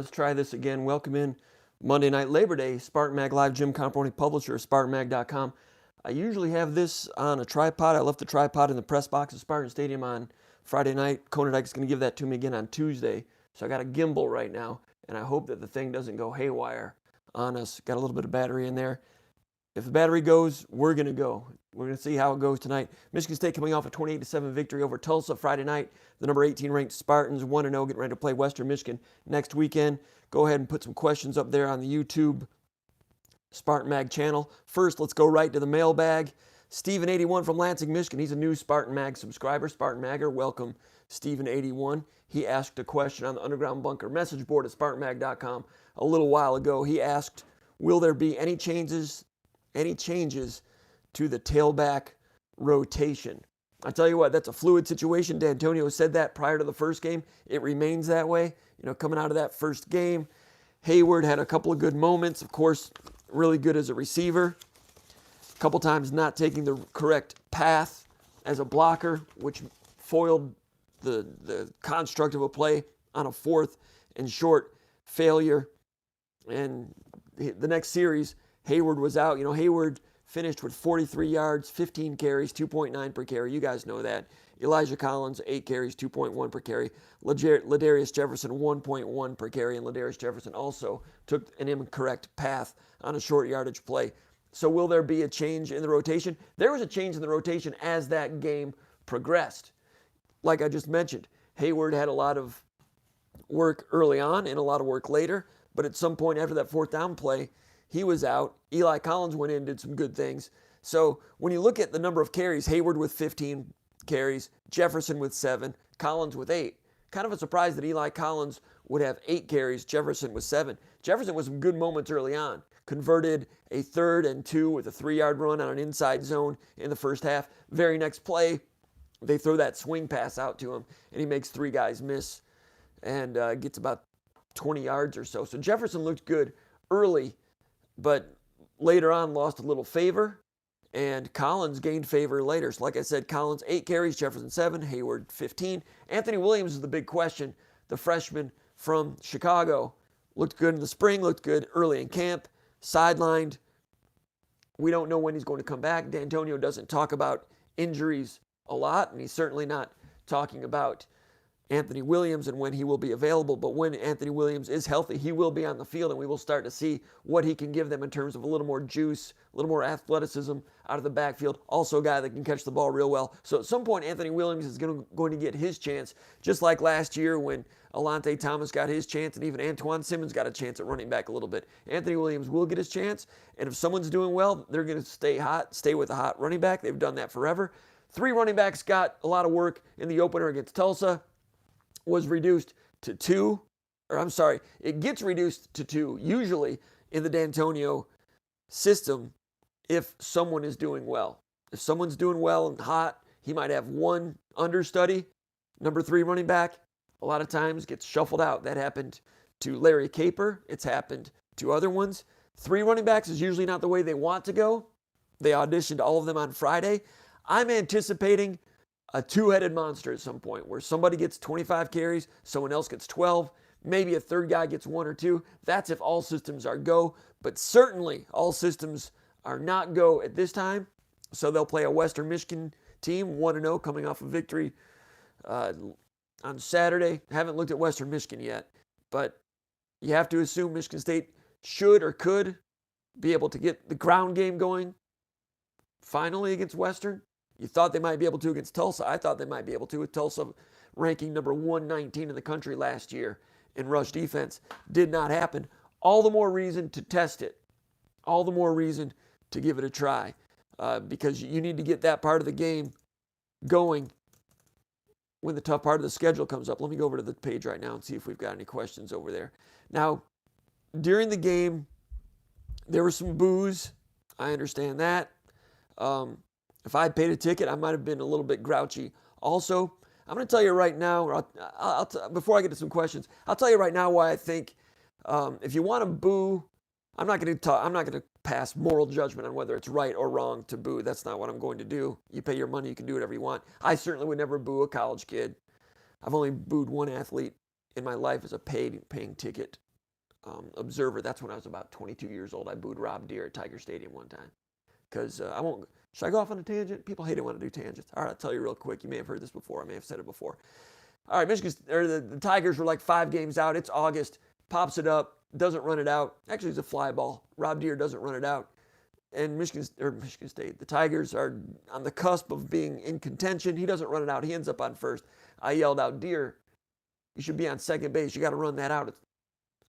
Let's try this again. Welcome in Monday night, Labor Day, SpartanMag Live. Jim Comparoni, publisher of SpartanMag.com. I usually have this on a tripod. I left the tripod in the press box at Spartan Stadium on Friday night. Konadike's going to give that to me again on Tuesday. So I got a gimbal right now, and I hope that the thing doesn't go haywire on us. Got a little bit of battery in there. If the battery goes, we're going to go. We're going to see how it goes tonight. Michigan State coming off a 28-7 victory over Tulsa Friday night. The number 18 ranked Spartans 1-0, getting ready to play Western Michigan next weekend. Go ahead and put some questions up there on the YouTube Spartan Mag channel. First, let's go right to the mailbag. Steven81 from Lansing, Michigan. He's a new Spartan Mag subscriber. Spartan Magger, welcome, Steven81. He asked a question on the Underground Bunker message board at SpartanMag.com a little while ago. He asked, will there be any changes to the tailback rotation? I tell you what, that's a fluid situation. D'Antonio said that prior to the first game. It remains that way. Coming out of that first game, Hayward had a couple of good moments. Of course, really good as a receiver. A couple times not taking the correct path as a blocker, which foiled the construct of a play on a 4th and short failure. And the next series, Hayward was out. Hayward finished with 43 yards, 15 carries, 2.9 per carry. You guys know that. Elijah Collins, 8 carries, 2.1 per carry. Ladarius Jefferson, 1.1 per carry. And Ladarius Jefferson also took an incorrect path on a short yardage play. So will there be a change in the rotation? There was a change in the rotation as that game progressed. Like I just mentioned, Hayward had a lot of work early on and a lot of work later. But at some point after that 4th down play, he was out. Eli Collins went in, did some good things. So when you look at the number of carries, Hayward with 15 carries, Jefferson with 7, Collins with 8. Kind of a surprise that Eli Collins would have 8 carries, Jefferson with 7. Jefferson with some good moments early on. Converted a 3rd and 2 with a 3-yard run on an inside zone in the first half. Very next play, they throw that swing pass out to him, and he makes 3 guys miss and gets about 20 yards or so. So Jefferson looked good early, but later on lost a little favor, and Collins gained favor later. So like I said, Collins 8 carries, Jefferson 7, Hayward 15. Anthony Williams is the big question. The freshman from Chicago looked good in the spring, looked good early in camp, sidelined. We don't know when he's going to come back. D'Antonio doesn't talk about injuries a lot, and he's certainly not talking about Anthony Williams and when he will be available. But when Anthony Williams is healthy, he will be on the field, and we will start to see what he can give them in terms of a little more juice, a little more athleticism out of the backfield. Also a guy that can catch the ball real well. So at some point, Anthony Williams is going to get his chance, just like last year when Alante Thomas got his chance, and even Antoine Simmons got a chance at running back a little bit. Anthony Williams will get his chance, and if someone's doing well, they're going to stay with a hot running back. They've done that forever. 3 running backs got a lot of work in the opener against Tulsa. Was reduced to 2, it gets reduced to 2, usually in the D'Antonio system, if someone is doing well. If someone's doing well and hot, he might have 1 understudy, number 3 running back, a lot of times gets shuffled out. That happened to Larry Caper. It's happened to other ones. 3 running backs is usually not the way they want to go. They auditioned all of them on Friday. I'm anticipating a 2-headed monster at some point where somebody gets 25 carries, someone else gets 12, maybe a 3rd guy gets 1 or 2. That's if all systems are go, but certainly all systems are not go at this time. So they'll play a Western Michigan team, 1-0, coming off a victory on Saturday. Haven't looked at Western Michigan yet, but you have to assume Michigan State should or could be able to get the ground game going finally against Western. You thought they might be able to against Tulsa. I thought they might be able to with Tulsa ranking number 119 in the country last year in rush defense. Did not happen. All the more reason to test it. All the more reason to give it a try because you need to get that part of the game going when the tough part of the schedule comes up. Let me go over to the page right now and see if we've got any questions over there. Now, during the game, there were some boos. I understand that. If I had paid a ticket, I might have been a little bit grouchy. Also, I'm going to tell you right now, before I get to some questions, I'll tell you right now why I think if you want to boo, I'm not going to pass moral judgment on whether it's right or wrong to boo. That's not what I'm going to do. You pay your money, you can do whatever you want. I certainly would never boo a college kid. I've only booed 1 athlete in my life as a paying ticket observer, that's when I was about 22 years old. I booed Rob Deere at Tiger Stadium one time. Because I won't, should I go off on a tangent? People hate it when I do tangents. All right, I'll tell you real quick. You may have heard this before. I may have said it before. All right, the Tigers were like 5 games out. It's August. Pops it up. Doesn't run it out. Actually, it's a fly ball. Rob Deere doesn't run it out. And Michigan State, the Tigers are on the cusp of being in contention. He doesn't run it out. He ends up on first. I yelled out, Deere, you should be on second base. You got to run that out.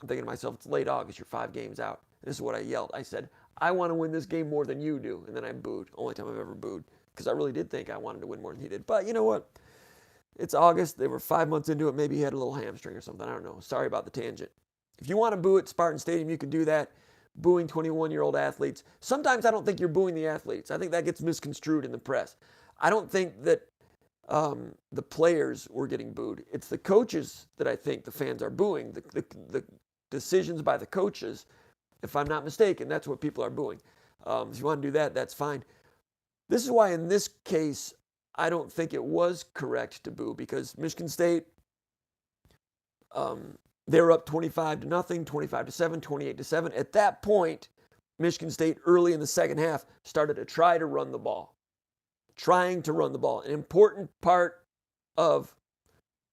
I'm thinking to myself, it's late August. You're 5 games out. And this is what I yelled. I said, I want to win this game more than you do. And then I booed. Only time I've ever booed. Because I really did think I wanted to win more than he did. But you know what? It's August. They were 5 months into it. Maybe he had a little hamstring or something. I don't know. Sorry about the tangent. If you want to boo at Spartan Stadium, you can do that. Booing 21-year-old athletes. Sometimes I don't think you're booing the athletes. I think that gets misconstrued in the press. I don't think that the players were getting booed. It's the coaches that I think the fans are booing. The decisions by the coaches, if I'm not mistaken, that's what people are booing. If you want to do that, that's fine. This is why in this case, I don't think it was correct to boo, because Michigan State, they were up 25-0, 25-7, 28-7. At that point, Michigan State early in the second half started to try to run the ball. Trying to run the ball. An important part of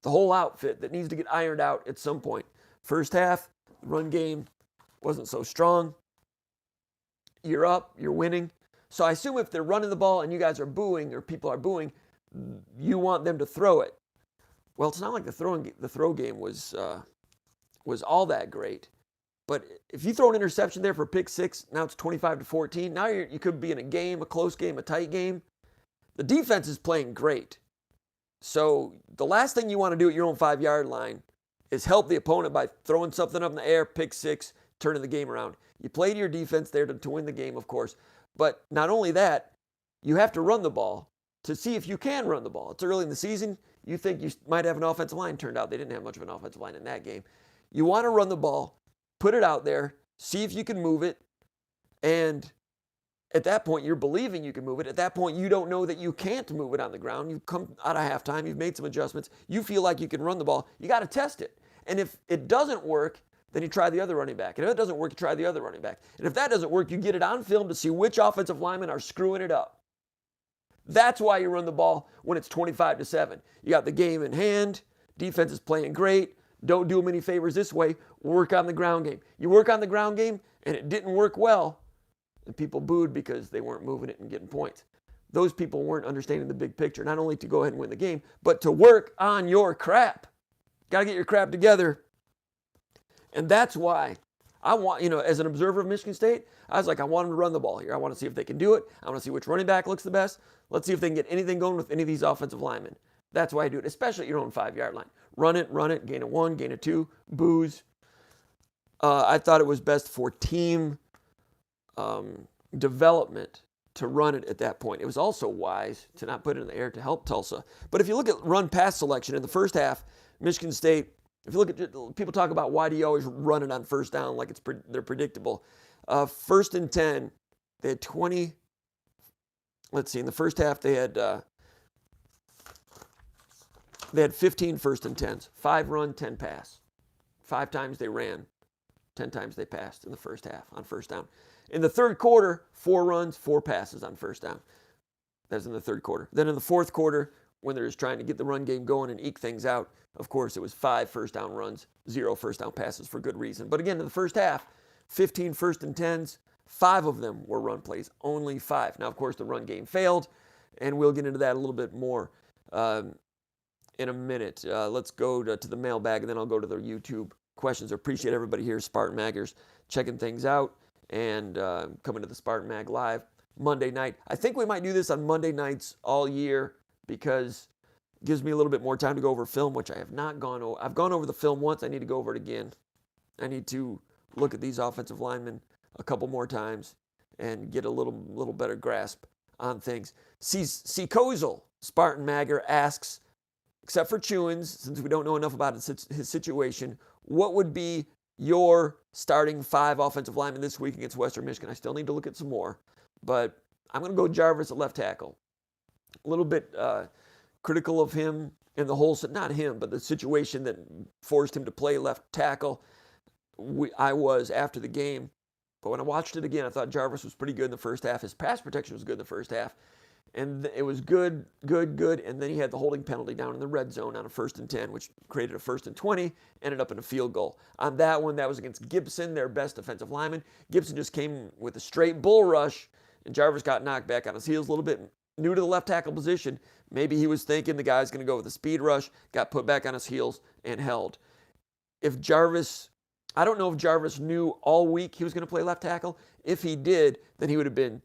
the whole outfit that needs to get ironed out at some point. First half, run game wasn't so strong. You're up, you're winning. So I assume if they're running the ball and you guys are booing, or people are booing, you want them to throw it. Well, it's not like the throw game was all that great. But if you throw an interception there for pick 6, now it's 25-14. Now you could be in a game, a close game, a tight game. The defense is playing great. So the last thing you want to do at your own 5-yard line is help the opponent by throwing something up in the air, pick 6, turning the game around. You played your defense there to win the game, of course. But not only that, you have to run the ball to see if you can run the ball. It's early in the season. You think you might have an offensive line. Turned out they didn't have much of an offensive line in that game. You want to run the ball, put it out there, see if you can move it, and at that point, you're believing you can move it. At that point, you don't know that you can't move it on the ground. You've come out of halftime. You've made some adjustments. You feel like you can run the ball. You got to test it. And if it doesn't work, then you try the other running back. And if it doesn't work, you try the other running back. And if that doesn't work, you get it on film to see which offensive linemen are screwing it up. That's why you run the ball when it's 25-7. You got the game in hand. Defense is playing great. Don't do them any favors this way. Work on the ground game. You work on the ground game, and it didn't work well, and people booed because they weren't moving it and getting points. Those people weren't understanding the big picture, not only to go ahead and win the game, but to work on your crap. Got to get your crap together. And that's why I want, as an observer of Michigan State, I was like, I want them to run the ball here. I want to see if they can do it. I want to see which running back looks the best. Let's see if they can get anything going with any of these offensive linemen. That's why I do it, especially at your own 5-yard line. Run it, gain a 1, gain a 2, booze. I thought it was best for team development to run it at that point. It was also wise to not put it in the air to help Tulsa. But if you look at run-pass selection in the first half, Michigan State, if you look at, people talk about why do you always run it on first down like they're predictable. First and 10, they had 20. Let's see, in the first half they had 15 first and 10s, 5 run, 10 pass. 5 times they ran, 10 times they passed in the first half on first down. In the third quarter, 4 runs, 4 passes on first down. That's in the third quarter. Then in the fourth quarter, when they're just trying to get the run game going and eke things out, of course, it was 5 first down runs, 0 first down passes for good reason. But again, in the first half, 15 first and 10s, 5 of them were run plays, only 5. Now, of course, the run game failed, and we'll get into that a little bit more in a minute. Let's go to the mailbag, and then I'll go to the YouTube questions. I appreciate everybody here, Spartan Maggers, checking things out and coming to the Spartan Mag Live Monday night. I think we might do this on Monday nights all year because it gives me a little bit more time to go over film, which I have not gone over. I've gone over the film once. I need to go over it again. I need to look at these offensive linemen a couple more times and get a little better grasp on things. C. Kozel, Spartan Magger, asks, except for Chewins, since we don't know enough about his situation, what would be your starting 5 offensive linemen this week against Western Michigan? I still need to look at some more, but I'm going to go Jarvis at left tackle. A little bit critical of him in the whole, not him, but the situation that forced him to play left tackle. I was after the game. But when I watched it again, I thought Jarvis was pretty good in the first half. His pass protection was good in the first half. And it was good. And then he had the holding penalty down in the red zone on a 1st and 10, which created a 1st and 20, ended up in a field goal. On that one, that was against Gibson, their best defensive lineman. Gibson just came with a straight bull rush, and Jarvis got knocked back on his heels a little bit. New to the left tackle position, maybe he was thinking the guy's going to go with a speed rush, got put back on his heels and held. I don't know if Jarvis knew all week he was going to play left tackle. If he did, then he would have been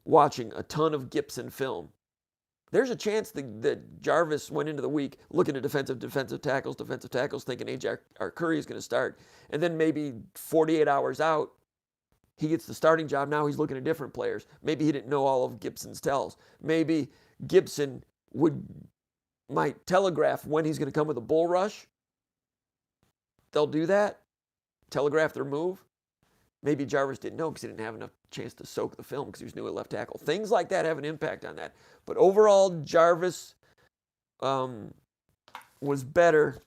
watching a ton of Gibson film. There's a chance that Jarvis went into the week looking at defensive tackles, thinking A.J. Arcuri is going to start. And then maybe 48 hours out, he gets the starting job. Now he's looking at different players. Maybe he didn't know all of Gibson's tells. Maybe Gibson might telegraph when he's going to come with a bull rush. They'll do that, telegraph their move. Maybe Jarvis didn't know because he didn't have enough chance to soak the film because he was new at left tackle. Things like that have an impact on that. But overall, Jarvis was better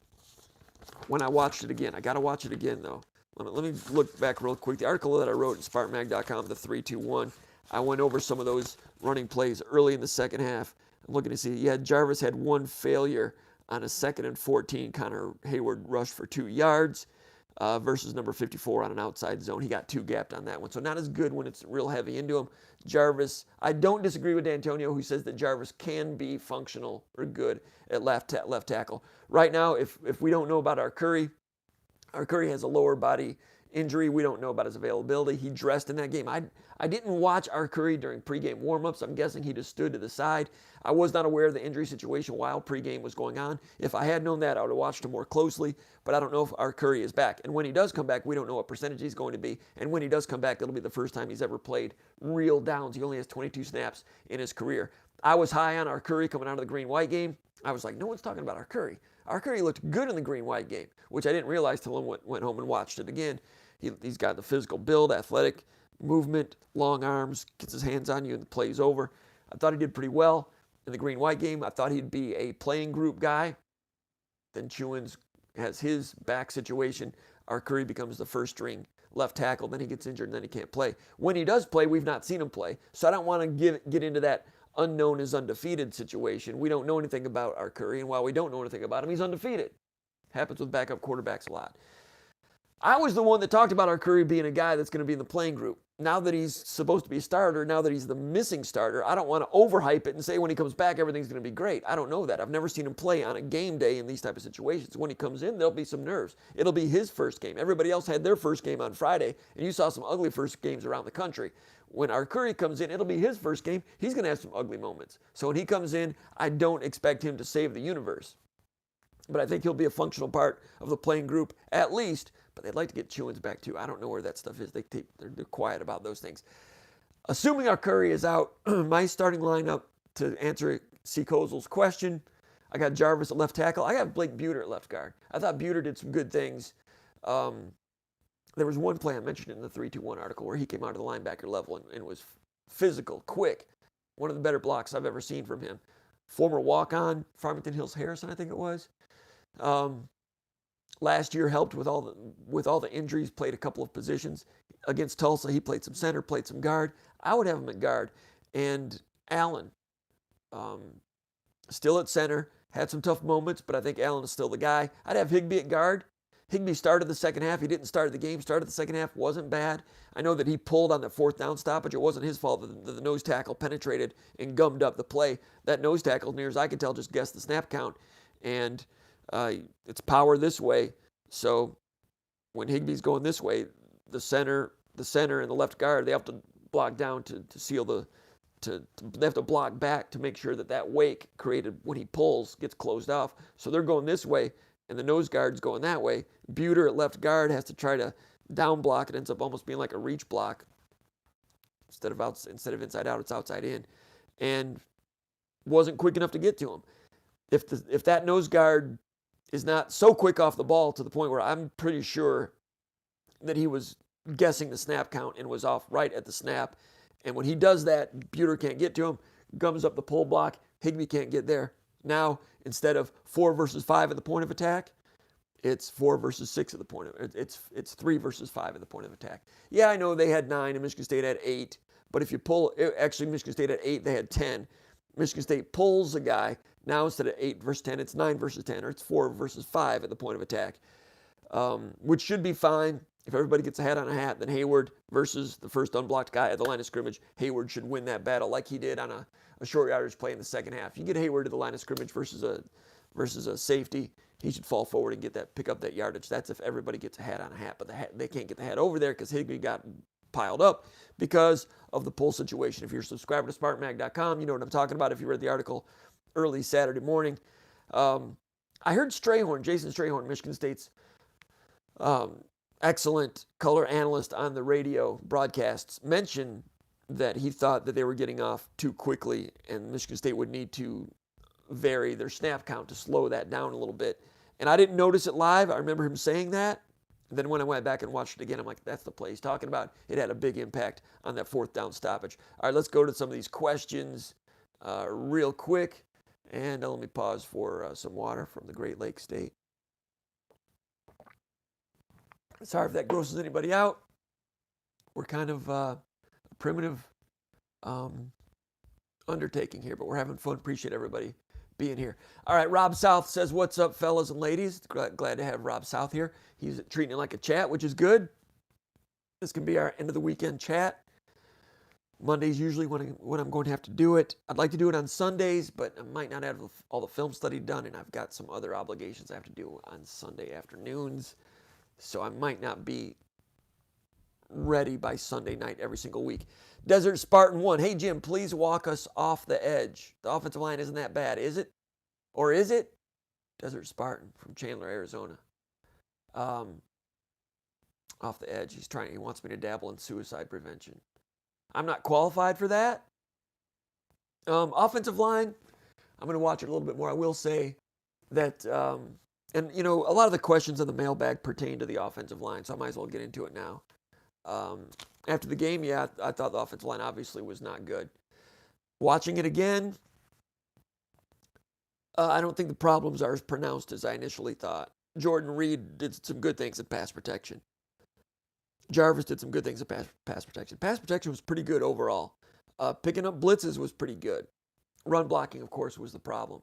when I watched it again. I got to watch it again, though. Let me look back real quick. The article that I wrote in SpartanMag.com, the 3-2-1, I went over some of those running plays early in the second half. I'm looking to see, Jarvis had one failure on a 2nd and 14. Connor Hayward rushed for 2 yards. Versus number 54 on an outside zone. He got 2 gapped on that one. So not as good when it's real heavy into him. Jarvis, I don't disagree with D'Antonio, who says that Jarvis can be functional or good at left tackle. Right now, if we don't know about Arcuri has a lower body injury. We don't know about his availability. He dressed in that game. I didn't watch Arcuri during pregame warmups. I'm guessing he just stood to the side. I was not aware of the injury situation while pregame was going on. If I had known that, I would have watched him more closely, but I don't know if Arcuri is back. And when he does come back, we don't know what percentage he's going to be. And when he does come back, it'll be the first time he's ever played real downs. He only has 22 snaps in his career. I was high on Arcuri coming out of the green-white game. I was like, no one's talking about Arcuri. Arcuri looked good in the green-white game, which I didn't realize till I went home and watched it again. He's got the physical build, athletic movement, long arms, gets his hands on you and the play's over. I thought he did pretty well in the green-white game. I thought he'd be a playing group guy. Then Chewins has his back situation. Arcuri becomes the first string left tackle. Then he gets injured and then he can't play. When he does play, we've not seen him play. So I don't want to get into that unknown is undefeated situation. We don't know anything about Arcuri, and while we don't know anything about him, he's undefeated. Happens with backup quarterbacks a lot. I was the one that talked about Arcuri being a guy that's going to be in the playing group. Now that he's supposed to be a starter, now that he's the missing starter, I don't want to overhype it and say when he comes back everything's going to be great. I don't know that. I've never seen him play on a game day in these type of situations. When he comes in, there'll be some nerves. It'll be his first game. Everybody else had their first game on Friday, and you saw some ugly first games around the country. When Arcuri comes in, it'll be his first game. He's going to have some ugly moments. So when he comes in, I don't expect him to save the universe. But I think he'll be a functional part of the playing group at least. But they'd like to get Chewins back too. I don't know where that stuff is. They're quiet about those things. Assuming Arcuri is out, my starting lineup to answer C. Kozel's question, I got Jarvis at left tackle. I got Blake Buter at left guard. I thought Buter did some good things. There was one play I mentioned in the 3-2-1 article where he came out of the linebacker level and was physical, quick. One of the better blocks I've ever seen from him. Former walk-on, Farmington Hills Harrison, I think it was. Last year helped with all the injuries, played a couple of positions. Against Tulsa, he played some center, played some guard. I would have him at guard. And Allen, still at center, had some tough moments, but I think Allen is still the guy. I'd have Higbee at guard. Higbee started the second half. He didn't start the game. Started the second half. Wasn't bad. I know that he pulled on that 4th down stoppage. It wasn't his fault that the nose tackle penetrated and gummed up the play. That nose tackle, near as I can tell, just guessed the snap count. And it's power this way. So when Higbee's going this way, the center and the left guard, they have to block down to seal they have to block back to make sure that wake created when he pulls gets closed off. So they're going this way, and the nose guard's going that way. Buter at left guard has to try to down block. It ends up almost being like a reach block. Instead of inside out, it's outside in. And wasn't quick enough to get to him. If that nose guard is not so quick off the ball to the point where I'm pretty sure that he was guessing the snap count and was off right at the snap. And when he does that, Buter can't get to him, gums up the pull block, Higbee can't get there. Now, instead of 4 versus 5 at the point of attack, it's 4 versus 6 at the point of it's 3 versus 5 at the point of attack. Yeah, I know they had 9 and Michigan State had 8, but if you pull, actually Michigan State had 8, they had 10. Michigan State pulls a guy. Now instead of 8 versus 10, it's 9 versus 10, or it's 4 versus 5 at the point of attack, which should be fine. If everybody gets a hat on a hat, then Hayward versus the first unblocked guy at the line of scrimmage, Hayward should win that battle like he did on a short yardage play in the second half. You get Hayward to the line of scrimmage versus a safety, he should fall forward and pick up that yardage. That's if everybody gets a hat on a hat, but they can't get the hat over there because Higbee got piled up because of the pull situation. If you're a subscriber to SpartanMag.com, you know what I'm talking about if you read the article early Saturday morning. I heard Jason Strayhorn, Michigan State's excellent color analyst on the radio broadcasts, mention that he thought that they were getting off too quickly and Michigan State would need to vary their snap count to slow that down a little bit. And I didn't notice it live. I remember him saying that. And then when I went back and watched it again, I'm like, that's the play he's talking about. It had a big impact on that 4th down stoppage. All right, let's go to some of these questions real quick. And let me pause for some water from the Great Lakes State. Sorry if that grosses anybody out. We're kind of a primitive undertaking here, but we're having fun. Appreciate everybody being here. All right, Rob South says, what's up, fellas and ladies? Glad to have Rob South here. He's treating it like a chat, which is good. This can be our end of the weekend chat. Monday's usually when I'm going to have to do it. I'd like to do it on Sundays, but I might not have all the film study done, and I've got some other obligations I have to do on Sunday afternoons. So I might not be ready by Sunday night every single week. Desert Spartan 1. Hey, Jim, please walk us off the edge. The offensive line isn't that bad, is it? Or is it? Desert Spartan from Chandler, Arizona. Off the edge. He wants me to dabble in suicide prevention. I'm not qualified for that. Offensive line, I'm going to watch it a little bit more. I will say that, and you know, a lot of the questions in the mailbag pertain to the offensive line, so I might as well get into it now. After the game, yeah, I thought the offensive line obviously was not good. Watching it again, I don't think the problems are as pronounced as I initially thought. Jordan Reed did some good things at pass protection. Jarvis did some good things at pass protection. Pass protection was pretty good overall. Picking up blitzes was pretty good. Run blocking, of course, was the problem.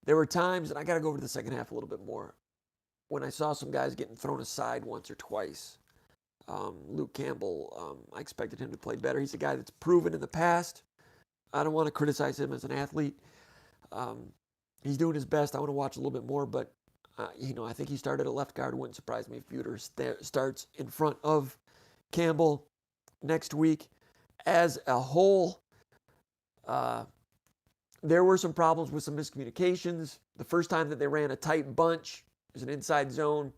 There were times, and I got to go over to the second half a little bit more, when I saw some guys getting thrown aside once or twice. Luke Campbell, I expected him to play better. He's a guy that's proven in the past. I don't want to criticize him as an athlete. He's doing his best. I want to watch a little bit more, but I think he started at left guard. It wouldn't surprise me if Buter starts in front of Campbell next week. As a whole, there were some problems with some miscommunications. The first time that they ran a tight bunch, it was an inside zone,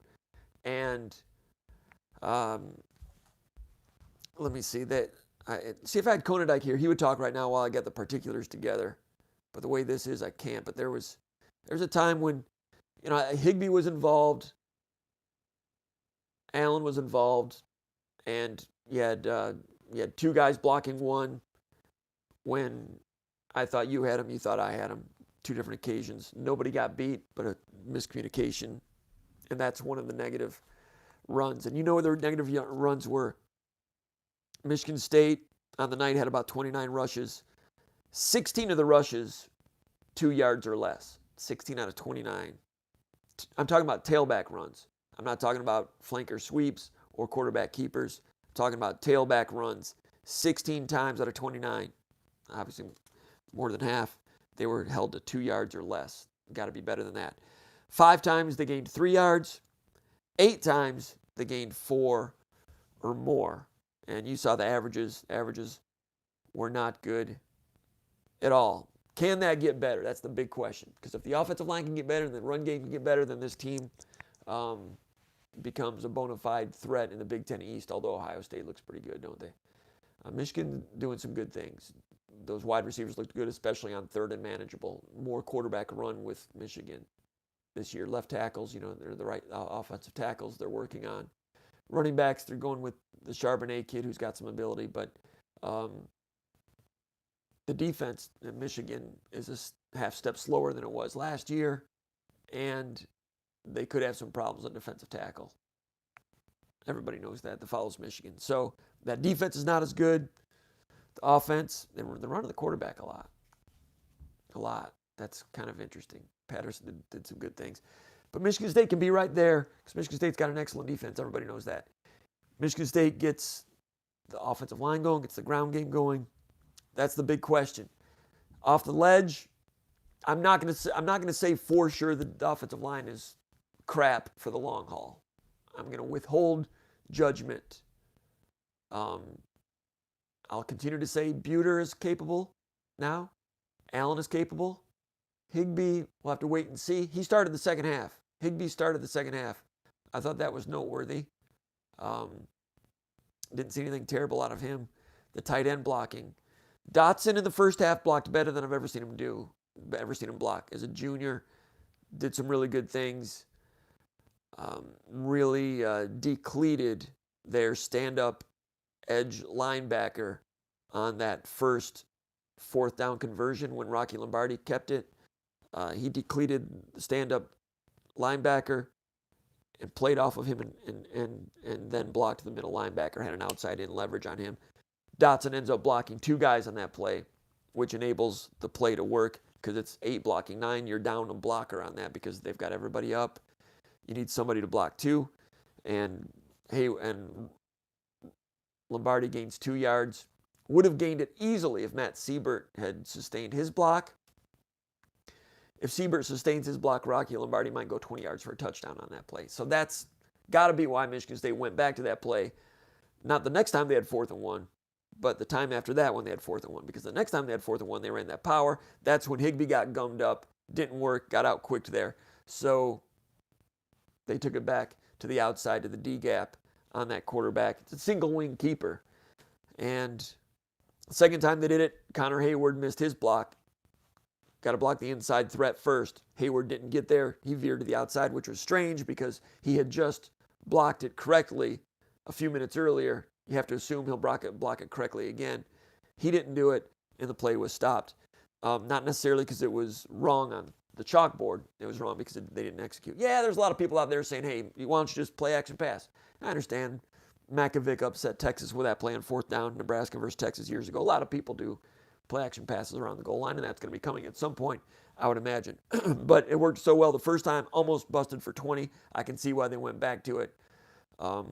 and let me see that. See if I had Konadike here, he would talk right now while I get the particulars together. But the way this is, I can't. But there was a time when, Higbee was involved, Allen was involved, and you had 2 guys blocking one when I thought you had him, you thought I had him. 2 different occasions. Nobody got beat, but a miscommunication, and that's one of the negative runs. And their negative runs were Michigan State on the night had about 29 rushes. 16 of the rushes, 2 yards or less. 16 out of 29. I'm talking about tailback runs. I'm not talking about flanker sweeps or quarterback keepers. I'm talking about tailback runs. 16 times out of 29. Obviously, more than half, they were held to 2 yards or less. Got to be better than that. 5 times they gained 3 yards. 8 times they gained 4 or more. And you saw the averages. Averages were not good at all. Can that get better? That's the big question. Because if the offensive line can get better and the run game can get better, then this team becomes a bona fide threat in the Big Ten East, although Ohio State looks pretty good, don't they? Michigan doing some good things. Those wide receivers looked good, especially on third and manageable. More quarterback run with Michigan this year. Left tackles, they're the right offensive tackles they're working on. Running backs, they're going with the Charbonnet kid who's got some ability, but the defense in Michigan is a half step slower than it was last year, and they could have some problems on defensive tackle. Everybody knows that follows Michigan. So that defense is not as good. The offense, they're running the quarterback a lot. A lot. That's kind of interesting. Patterson did some good things. But Michigan State can be right there because Michigan State's got an excellent defense. Everybody knows that. Michigan State gets the offensive line going, gets the ground game going. That's the big question. Off the ledge, I'm not going to say for sure that the offensive line is crap for the long haul. I'm going to withhold judgment. I'll continue to say Buter is capable now. Allen is capable. Higbee, we'll have to wait and see. He started the second half. Higbee started the second half. I thought that was noteworthy. Didn't see anything terrible out of him. The tight end blocking. Dotson in the first half blocked better than I've ever seen him block. As a junior, did some really good things. Really depleted their stand-up edge linebacker on that first fourth down conversion when Rocky Lombardi kept it. He depleted the stand-up linebacker and played off of him and then blocked the middle linebacker, had an outside-in leverage on him. Dotson ends up blocking 2 guys on that play, which enables the play to work because it's 8 blocking 9. You're down a blocker on that because they've got everybody up. You need somebody to block 2. And Lombardi gains 2 yards. Would have gained it easily if Matt Siebert had sustained his block. If Siebert sustains his block, Rocky Lombardi might go 20 yards for a touchdown on that play. So that's got to be why Michigan State went back to that play. Not the next time they had 4th and 1, but the time after that when they had 4th and 1. Because the next time they had 4th and 1, they ran that power. That's when Higbee got gummed up, didn't work, got out quick there. So they took it back to the outside to the D gap on that quarterback. It's a single wing keeper. And the second time they did it, Connor Hayward missed his block. Got to block the inside threat first. Hayward didn't get there. He veered to the outside, which was strange because he had just blocked it correctly a few minutes earlier. You have to assume he'll block it correctly again. He didn't do it, and the play was stopped. Not necessarily because it was wrong on the chalkboard. It was wrong because they didn't execute. Yeah, there's a lot of people out there saying, hey, why don't you just play action pass? I understand. Makovic upset Texas with that play on 4th down, Nebraska versus Texas years ago. A lot of people do play action passes around the goal line, and that's going to be coming at some point, I would imagine. But it worked so well the first time, almost busted for 20. I can see why they went back to it. I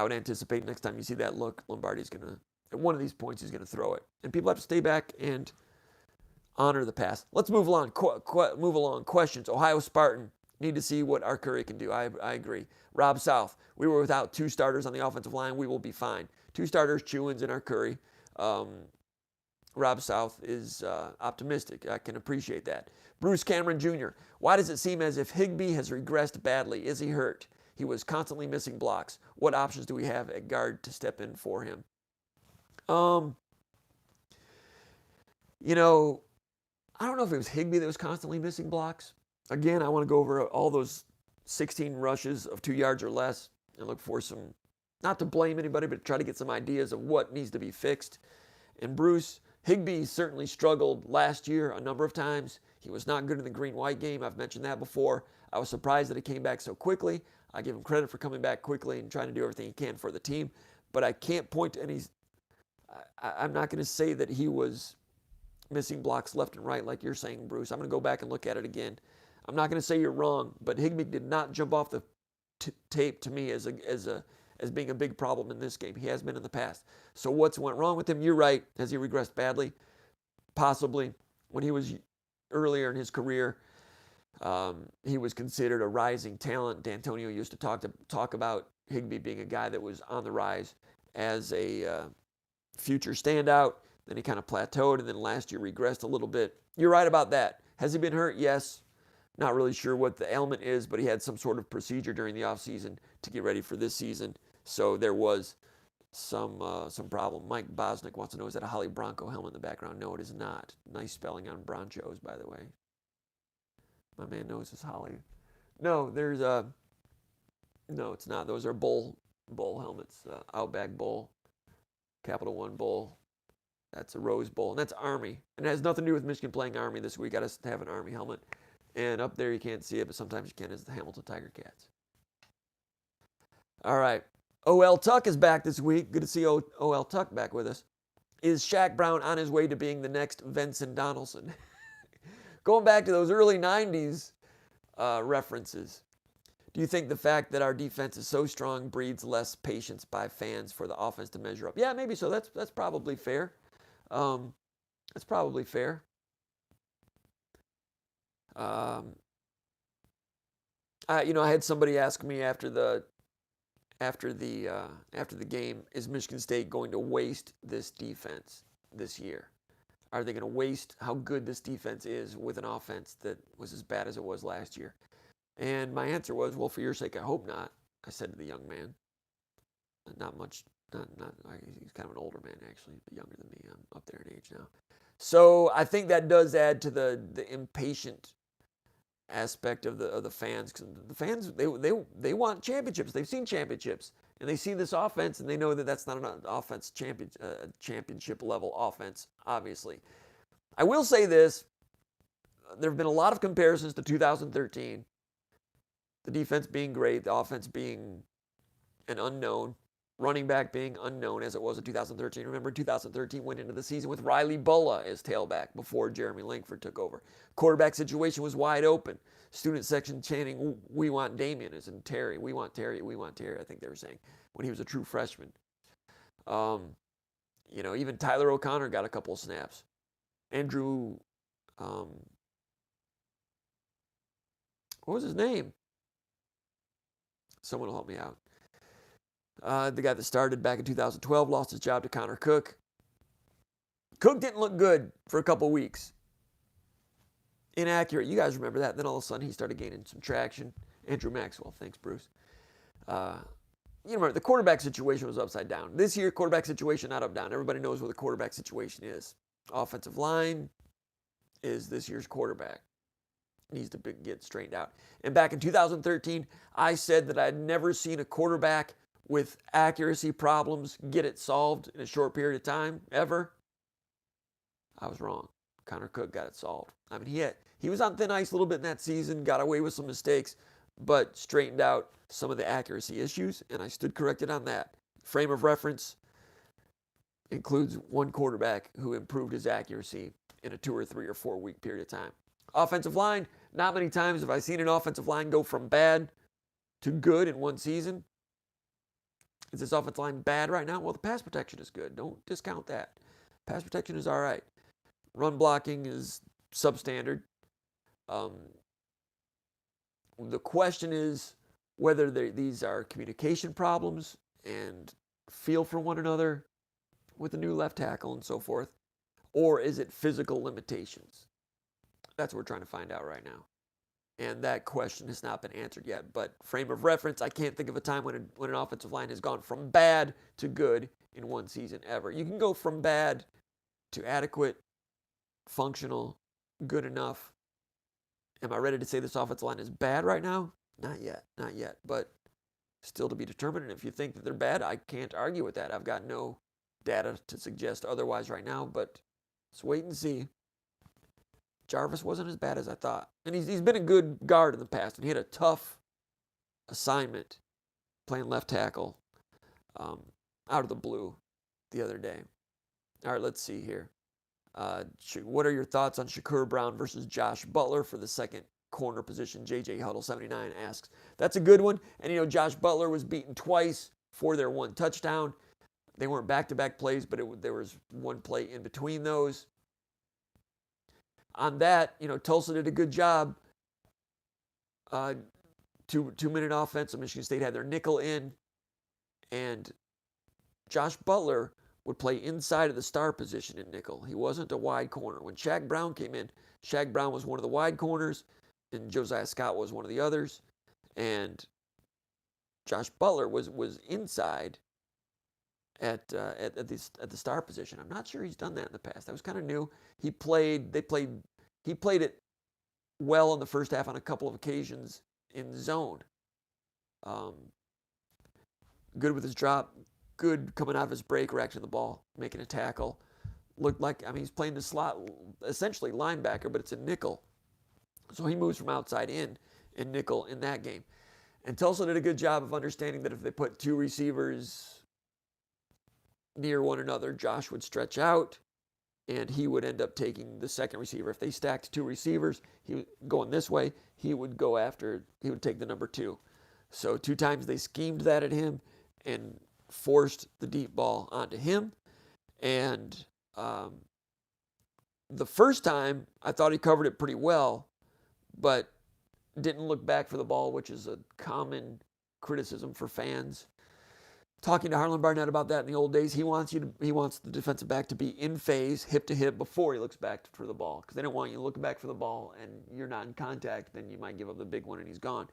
would anticipate next time you see that look, Lombardi's going to, at one of these points, he's going to throw it. And people have to stay back and honor the pass. Let's move along. Move along. Questions. Ohio Spartan. Need to see what our Curry can do. I agree. Rob South. We were without 2 starters on the offensive line. We will be fine. 2 starters, Chewins and our Curry. Rob South is optimistic. I can appreciate that. Bruce Cameron Jr. Why does it seem as if Higbee has regressed badly? Is he hurt? He was constantly missing blocks. What options do we have at guard to step in for him? You know, I don't know if it was Higbee that was constantly missing blocks. Again, I want to go over all those 16 rushes of 2 yards or less and look for some, not to blame anybody, but try to get some ideas of what needs to be fixed. And Bruce, Higbee certainly struggled last year a number of times. He was not good in the green-white game. I've mentioned that before. I was surprised that he came back so quickly. I give him credit for coming back quickly and trying to do everything he can for the team. But I can't point to any, I'm not going to say that he was missing blocks left and right like you're saying, Bruce. I'm going to go back and look at it again. I'm not going to say you're wrong, but Higbee did not jump off the tape to me as being a big problem in this game. He has been in the past. So what's went wrong with him? You're right. Has he regressed badly? Possibly. When he was earlier in his career, he was considered a rising talent. D'Antonio used to talk about Higbee being a guy that was on the rise as a future standout. Then he kind of plateaued, and then last year regressed a little bit. You're right about that. Has he been hurt? Yes. Not really sure what the ailment is, but he had some sort of procedure during the offseason to get ready for this season. So there was some problem. Mike Bosnick wants to know, is that a Holly Bronco helmet in the background? No, it is not. Nice spelling on Bronchos, by the way. My man knows it's Holly. No, no, it's not. Those are bull helmets. Outback Bull, Capital One Bull. That's a Rose Bowl, and that's Army. And it has nothing to do with Michigan playing Army this week. Got to have an Army helmet. And up there you can't see it, but sometimes you can, is the Hamilton Tiger Cats. All right. O.L. Tuck is back this week. Good to see O.L. Tuck back with us. Is Shaq Brown on his way to being the next Vincent Donaldson? Going back to those early 90s references, do you think the fact that our defense is so strong breeds less patience by fans for the offense to measure up? Yeah, maybe so. That's probably fair. That's probably fair. I had somebody ask me after the game, is Michigan State going to waste this defense this year? Are they going to waste how good this defense is with an offense that was as bad as it was last year? And my answer was, well, for your sake, I hope not. I said to the young man. Not much. He's kind of an older man, actually, but younger than me. I'm up there in age now. So I think that does add to the impatient aspect of the fans. Cause the fans, they want championships. They've seen championships, and they see this offense, and they know that that's not an offense championship level offense. Obviously, I will say this: there have been a lot of comparisons to 2013. The defense being great, the offense being an unknown, running back being unknown as it was in 2013. Remember, 2013 went into the season with Riley Bulla as tailback before Jeremy Langford took over. Quarterback situation was wide open. Student section chanting, "We want Damian," as in Terry. "We want Terry. We want Terry," I think they were saying, when he was a true freshman. Even Tyler O'Connor got a couple of snaps. Andrew, what was his name? Someone will help me out. The guy that started back in 2012 lost his job to Connor Cook. Cook didn't look good for a couple weeks. Inaccurate. You guys remember that. Then all of a sudden he started gaining some traction. Andrew Maxwell. Thanks, Bruce. Remember, the quarterback situation was upside down. This year, quarterback situation, not up, down. Everybody knows what the quarterback situation is. Offensive line is this year's quarterback. Needs to get straightened out. And back in 2013, I said that I had never seen a quarterback with accuracy problems get it solved in a short period of time, ever. I was wrong. Connor Cook got it solved. I mean, he was on thin ice a little bit in that season, got away with some mistakes, but straightened out some of the accuracy issues, and I stood corrected on that. Frame of reference includes one quarterback who improved his accuracy in a 2 or 3 or 4 week period of time. Offensive line, not many times have I seen an offensive line go from bad to good in one season. Is this offensive line bad right now? Well, the pass protection is good. Don't discount that. Pass protection is all right. Run blocking is substandard. The question is whether these are communication problems and feel for one another with a new left tackle and so forth, or is it physical limitations? That's what we're trying to find out right now. And that question has not been answered yet. But frame of reference, I can't think of a time when an offensive line has gone from bad to good in one season ever. You can go from bad to adequate, functional, good enough. Am I ready to say this offensive line is bad right now? Not yet. But still to be determined. And if you think that they're bad, I can't argue with that. I've got no data to suggest otherwise right now. But let's wait and see. Jarvis wasn't as bad as I thought. And he's been a good guard in the past. And he had a tough assignment playing left tackle out of the blue the other day. All right, let's see here. What are your thoughts on Shakur Brown versus Josh Butler for the second corner position? JJ Huddle 79 asks. That's a good one. And, Josh Butler was beaten twice for their one touchdown. They weren't back-to-back plays, but there was one play in between those. On that, Tulsa did a good job. Two-minute offense. Michigan State had their nickel in. And Josh Butler would play inside of the star position in nickel. He wasn't a wide corner. When Shaq Brown came in, Shaq Brown was one of the wide corners, and Josiah Scott was one of the others. And Josh Butler was inside at the star position. I'm not sure he's done that in the past. That was kind of new. He played it well in the first half on a couple of occasions in zone. Good with his drop, good coming out of his break, reacting to the ball, making a tackle. Looked like, he's playing the slot, essentially linebacker, but it's a nickel. So he moves from outside in nickel in that game. And Tulsa did a good job of understanding that if they put two receivers near one another, Josh would stretch out and he would end up taking the second receiver. If they stacked two receivers, he was going this way, he would take the number 2. So 2 times they schemed that at him and forced the deep ball onto him. And the first time, I thought he covered it pretty well, but didn't look back for the ball, which is a common criticism for fans. Talking to Harlan Barnett about that in the old days, he wants the defensive back to be in phase, hip to hip, before he looks back for the ball, because they don't want you to look back for the ball and you're not in contact, then you might give up the big one and he's gone.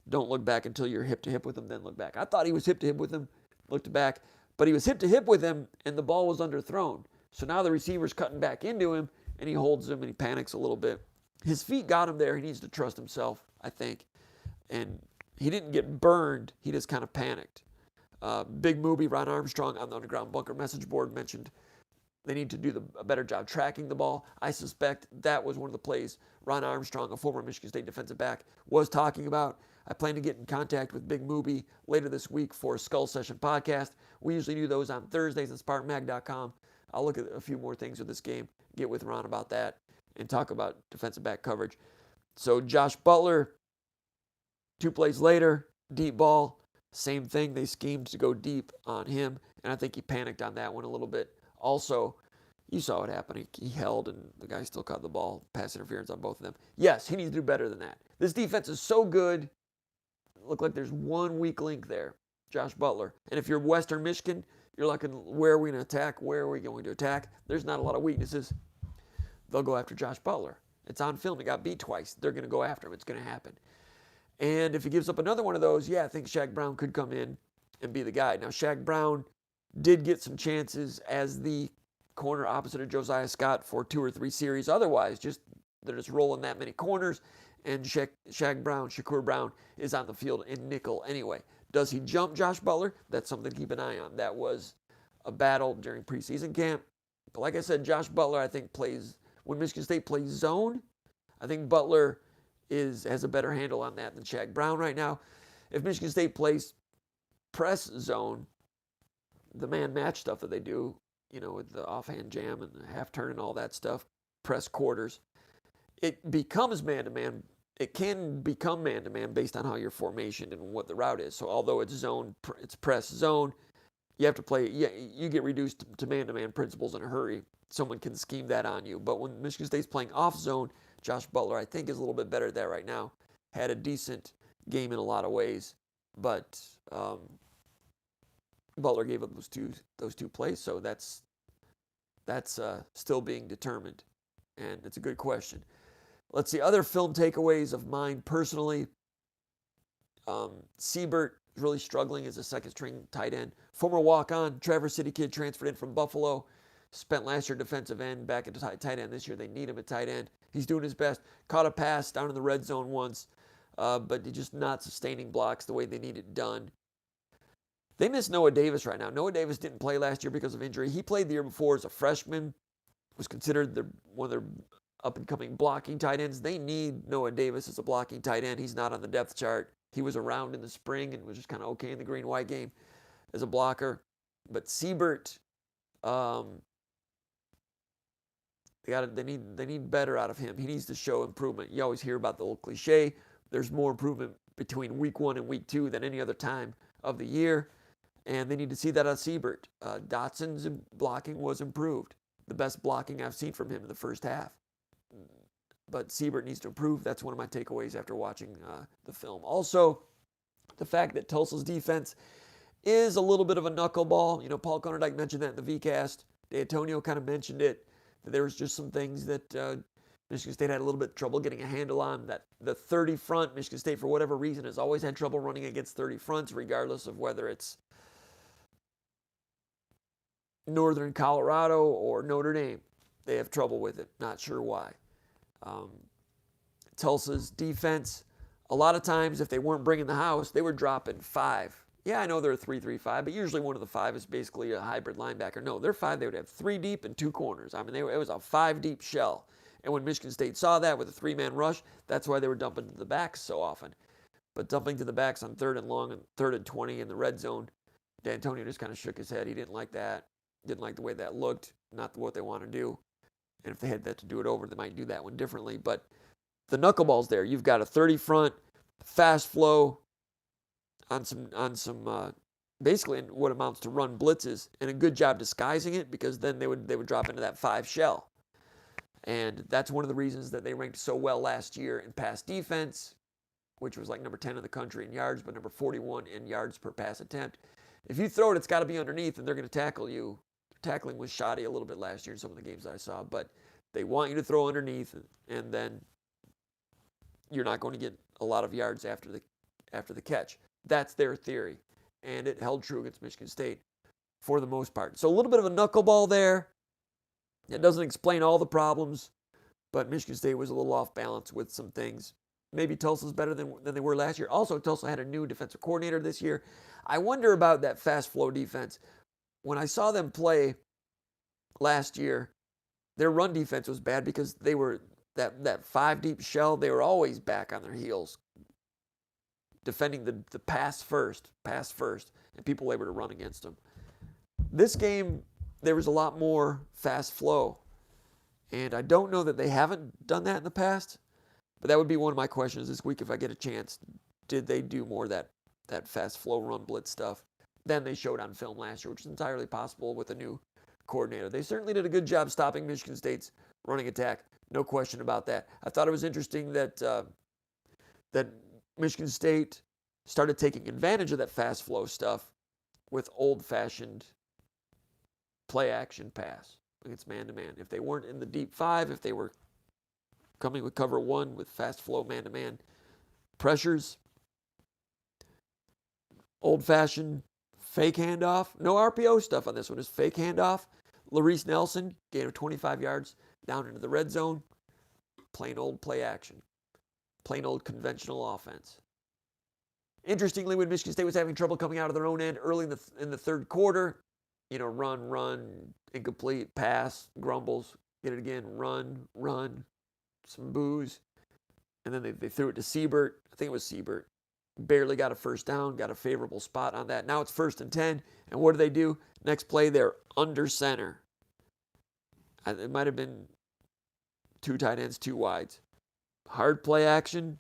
Don't look back until you're hip to hip with him, then look back. I thought he was hip to hip with him, looked back, but he was hip to hip with him and the ball was underthrown. So now the receiver's cutting back into him and he holds him and he panics a little bit. His feet got him there. He needs to trust himself, I think. And he didn't get burned. He just kind of panicked. Big movie, Ron Armstrong on the Underground Bunker message board mentioned they need to do a better job tracking the ball. I suspect that was one of the plays Ron Armstrong, a former Michigan State defensive back, was talking about. I plan to get in contact with Big Movie later this week for a Skull Session podcast. We usually do those on Thursdays at SpartanMag.com. I'll look at a few more things with this game, get with Ron about that, and talk about defensive back coverage. So Josh Butler, 2 plays later, deep ball, same thing. They schemed to go deep on him, and I think he panicked on that one a little bit. Also, you saw what happened. He held, and the guy still caught the ball. Pass interference on both of them. Yes, he needs to do better than that. This defense is so good. Look like there's one weak link there, Josh Butler. And if you're Western Michigan, you're looking, where are we going to attack? Where are we going to attack? There's not a lot of weaknesses. They'll go after Josh Butler. It's on film. He got beat twice. They're going to go after him. It's going to happen. And if he gives up another one of those, I think Shaq Brown could come in and be the guy. Now, Shaq Brown did get some chances as the corner opposite of Josiah Scott for 2 or 3 series. Otherwise, they're just rolling that many corners, and Shakur Brown is on the field in nickel anyway. Does he jump Josh Butler? That's something to keep an eye on. That was a battle during preseason camp. But like I said, Josh Butler, I think, when Michigan State plays zone, I think Butler has a better handle on that than Shaq Brown right now. If Michigan State plays press zone, the man match stuff that they do, with the offhand jam and the half turn and all that stuff, press quarters, it becomes man-to-man. It can become man-to-man based on how you're formationed and what the route is. So although it's press zone, you have to play, you get reduced to man-to-man principles in a hurry. Someone can scheme that on you. But when Michigan State's playing off zone, Josh Butler, I think, is a little bit better at that right now. Had a decent game in a lot of ways, but Butler gave up those two plays, so that's still being determined, and it's a good question. Let's see, other film takeaways of mine personally. Siebert is really struggling as a second-string tight end. Former walk-on, Traverse City kid, transferred in from Buffalo. Spent last year defensive end, back into tight end this year. They need him at tight end. He's doing his best. Caught a pass down in the red zone once, but he's just not sustaining blocks the way they need it done. They miss Noah Davis right now. Noah Davis didn't play last year because of injury. He played the year before as a freshman, was considered one of their up-and-coming blocking tight ends. They need Noah Davis as a blocking tight end. He's not on the depth chart. He was around in the spring and was just kind of okay in the green-white game as a blocker. But Siebert, they need better out of him. He needs to show improvement. You always hear about the old cliche. There's more improvement between week 1 and week 2 than any other time of the year, and they need to see that on Siebert. Dotson's blocking was improved. The best blocking I've seen from him in the first half. But Siebert needs to improve. That's one of my takeaways after watching the film. Also, the fact that Tulsa's defense is a little bit of a knuckleball. Paul Konerdijk mentioned that in the VCast. D'Antonio kind of mentioned it. There was just some things that Michigan State had a little bit of trouble getting a handle on. That the 30 front, Michigan State, for whatever reason, has always had trouble running against 30 fronts, regardless of whether it's Northern Colorado or Notre Dame. They have trouble with it. Not sure why. Tulsa's defense, a lot of times, if they weren't bringing the house, they were dropping 5. Yeah, I know they're a 3-3-5, but usually one of the 5 is basically a hybrid linebacker. No, they're 5. They would have 3 deep and 2 corners. I mean, it was a 5 deep shell. And when Michigan State saw that with a three-man rush, that's why they were dumping to the backs so often. But dumping to the backs on 3rd and long and 3rd and 20 in the red zone, D'Antonio just kind of shook his head. He didn't like that. Didn't like the way that looked. Not what they want to do. And if they had that to do it over, they might do that one differently. But the knuckleball's there. You've got a 30 front, fast flow on some basically what amounts to run blitzes, and a good job disguising it, because then they would drop into that 5 shell. And that's one of the reasons that they ranked so well last year in pass defense, which was like number 10 in the country in yards, but number 41 in yards per pass attempt. If you throw it, it's got to be underneath, and they're going to tackle you. Tackling was shoddy a little bit last year in some of the games that I saw, but they want you to throw underneath, and then you're not going to get a lot of yards after the catch. That's their theory, and it held true against Michigan State for the most part. So a little bit of a knuckleball there. It doesn't explain all the problems, but Michigan State was a little off balance with some things. Maybe Tulsa's better than they were last year. Also, Tulsa had a new defensive coordinator this year. I wonder about that fast flow defense. When I saw them play last year, their run defense was bad because they were that 5 deep shell. They were always back on their heels, defending the pass first, and people were able to run against them. This game, there was a lot more fast flow, and I don't know that they haven't done that in the past, but that would be one of my questions this week if I get a chance. Did they do more of that fast flow run blitz stuff than they showed on film last year, which is entirely possible with a new coordinator? They certainly did a good job stopping Michigan State's running attack. No question about that. I thought it was interesting that Michigan State started taking advantage of that fast flow stuff with old-fashioned play-action pass against man-to-man. If they weren't in the deep 5, if they were coming with cover 1 with fast flow man-to-man pressures, old-fashioned fake handoff. No RPO stuff on this one. It's fake handoff. Larice Nelson, gain of 25 yards down into the red zone. Plain old play action. Plain old conventional offense. Interestingly, when Michigan State was having trouble coming out of their own end early in the third quarter, run, incomplete, pass, grumbles, get it again, run, some boos. And then they threw it to Siebert. I think it was Siebert. Barely got a first down, got a favorable spot on that. Now it's 1st and 10, and what do? Next play, they're under center. It might have been 2 tight ends, 2 wides. Hard play action.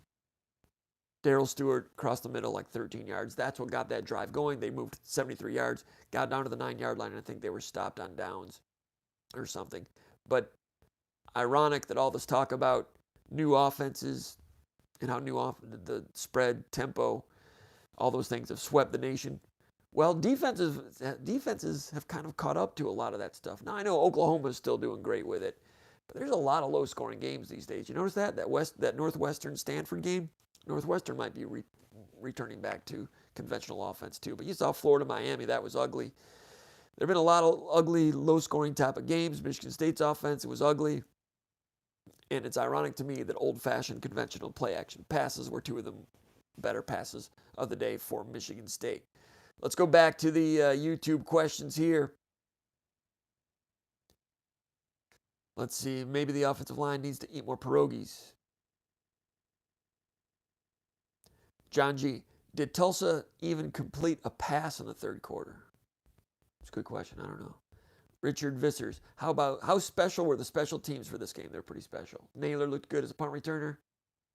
Darrell Stewart across the middle, like 13 yards. That's what got that drive going. They moved 73 yards, got down to the 9-yard line, and I think they were stopped on downs or something. But ironic that all this talk about new offenses and how the spread, tempo, all those things have swept the nation. Well, defenses have kind of caught up to a lot of that stuff. Now, I know Oklahoma's still doing great with it, but there's a lot of low-scoring games these days. You notice that Northwestern-Stanford game? Northwestern might be returning back to conventional offense too. But you saw Florida-Miami. That was ugly. There have been a lot of ugly, low-scoring type of games. Michigan State's offense, it was ugly. And it's ironic to me that old-fashioned conventional play-action passes were 2 of the better passes of the day for Michigan State. Let's go back to the YouTube questions here. Let's see. Maybe the offensive line needs to eat more pierogies. John G., did Tulsa even complete a pass in the third quarter? It's a good question. I don't know. Richard Vissers, how special were the special teams for this game? They're pretty special. Naylor looked good as a punt returner.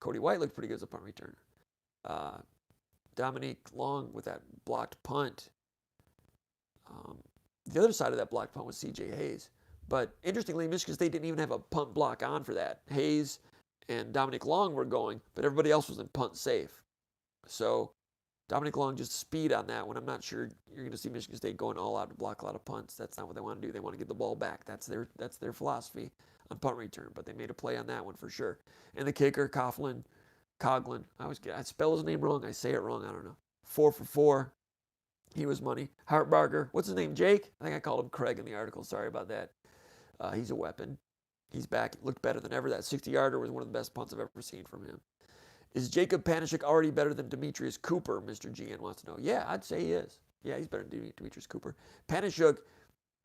Cody White looked pretty good as a punt returner. Dominique Long with that blocked punt. The other side of that blocked punt was C.J. Hayes. But interestingly, Michigan State didn't even have a punt block on for that. Hayes and Dominique Long were going, but everybody else was in punt safe. So Dominic Long just speed on that one. I'm not sure you're going to see Michigan State going all out to block a lot of punts. That's not what they want to do. They want to get the ball back. That's their philosophy on punt return. But they made a play on that one for sure. And the kicker, Coughlin, I spell his name wrong. I say it wrong. I don't know. 4 for 4. He was money. Hartbarger, what's his name? Jake? I think I called him Craig in the article. Sorry about that. He's a weapon. He's back. He looked better than ever. That 60-yarder was one of the best punts I've ever seen from him. Is Jacob Panishik already better than Demetrius Cooper? Mr. GN wants to know. Yeah, I'd say he is. Yeah, he's better than Demetrius Cooper. Panishik,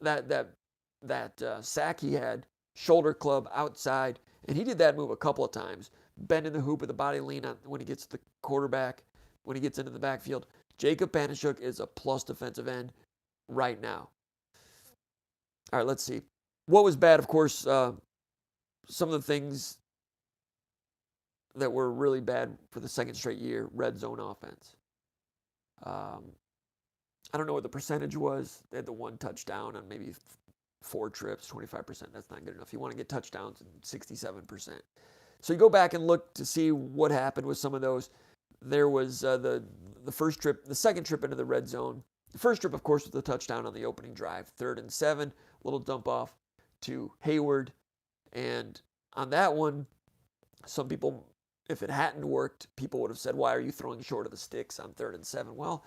that sack he had shoulder club outside. And he did that move a couple of times. Bending the hoop with the body lean on when he gets to the quarterback, when he gets into the backfield. Jacob Panashuk is a plus defensive end right now. All right, let's see. What was bad, of course, some of the things that were really bad for the second straight year, red zone offense. I don't know what the percentage was. They had the one touchdown on maybe 4 trips, 25%. That's not good enough. You want to get touchdowns, 67%. So you go back and look to see what happened with some of those. There was the first trip, the second trip into the red zone. The first trip, of course, was the touchdown on the opening drive. 3rd and 7, little dump off to Hayward. And on that one, some people, if it hadn't worked, people would have said, why are you throwing short of the sticks on 3rd and 7? Well,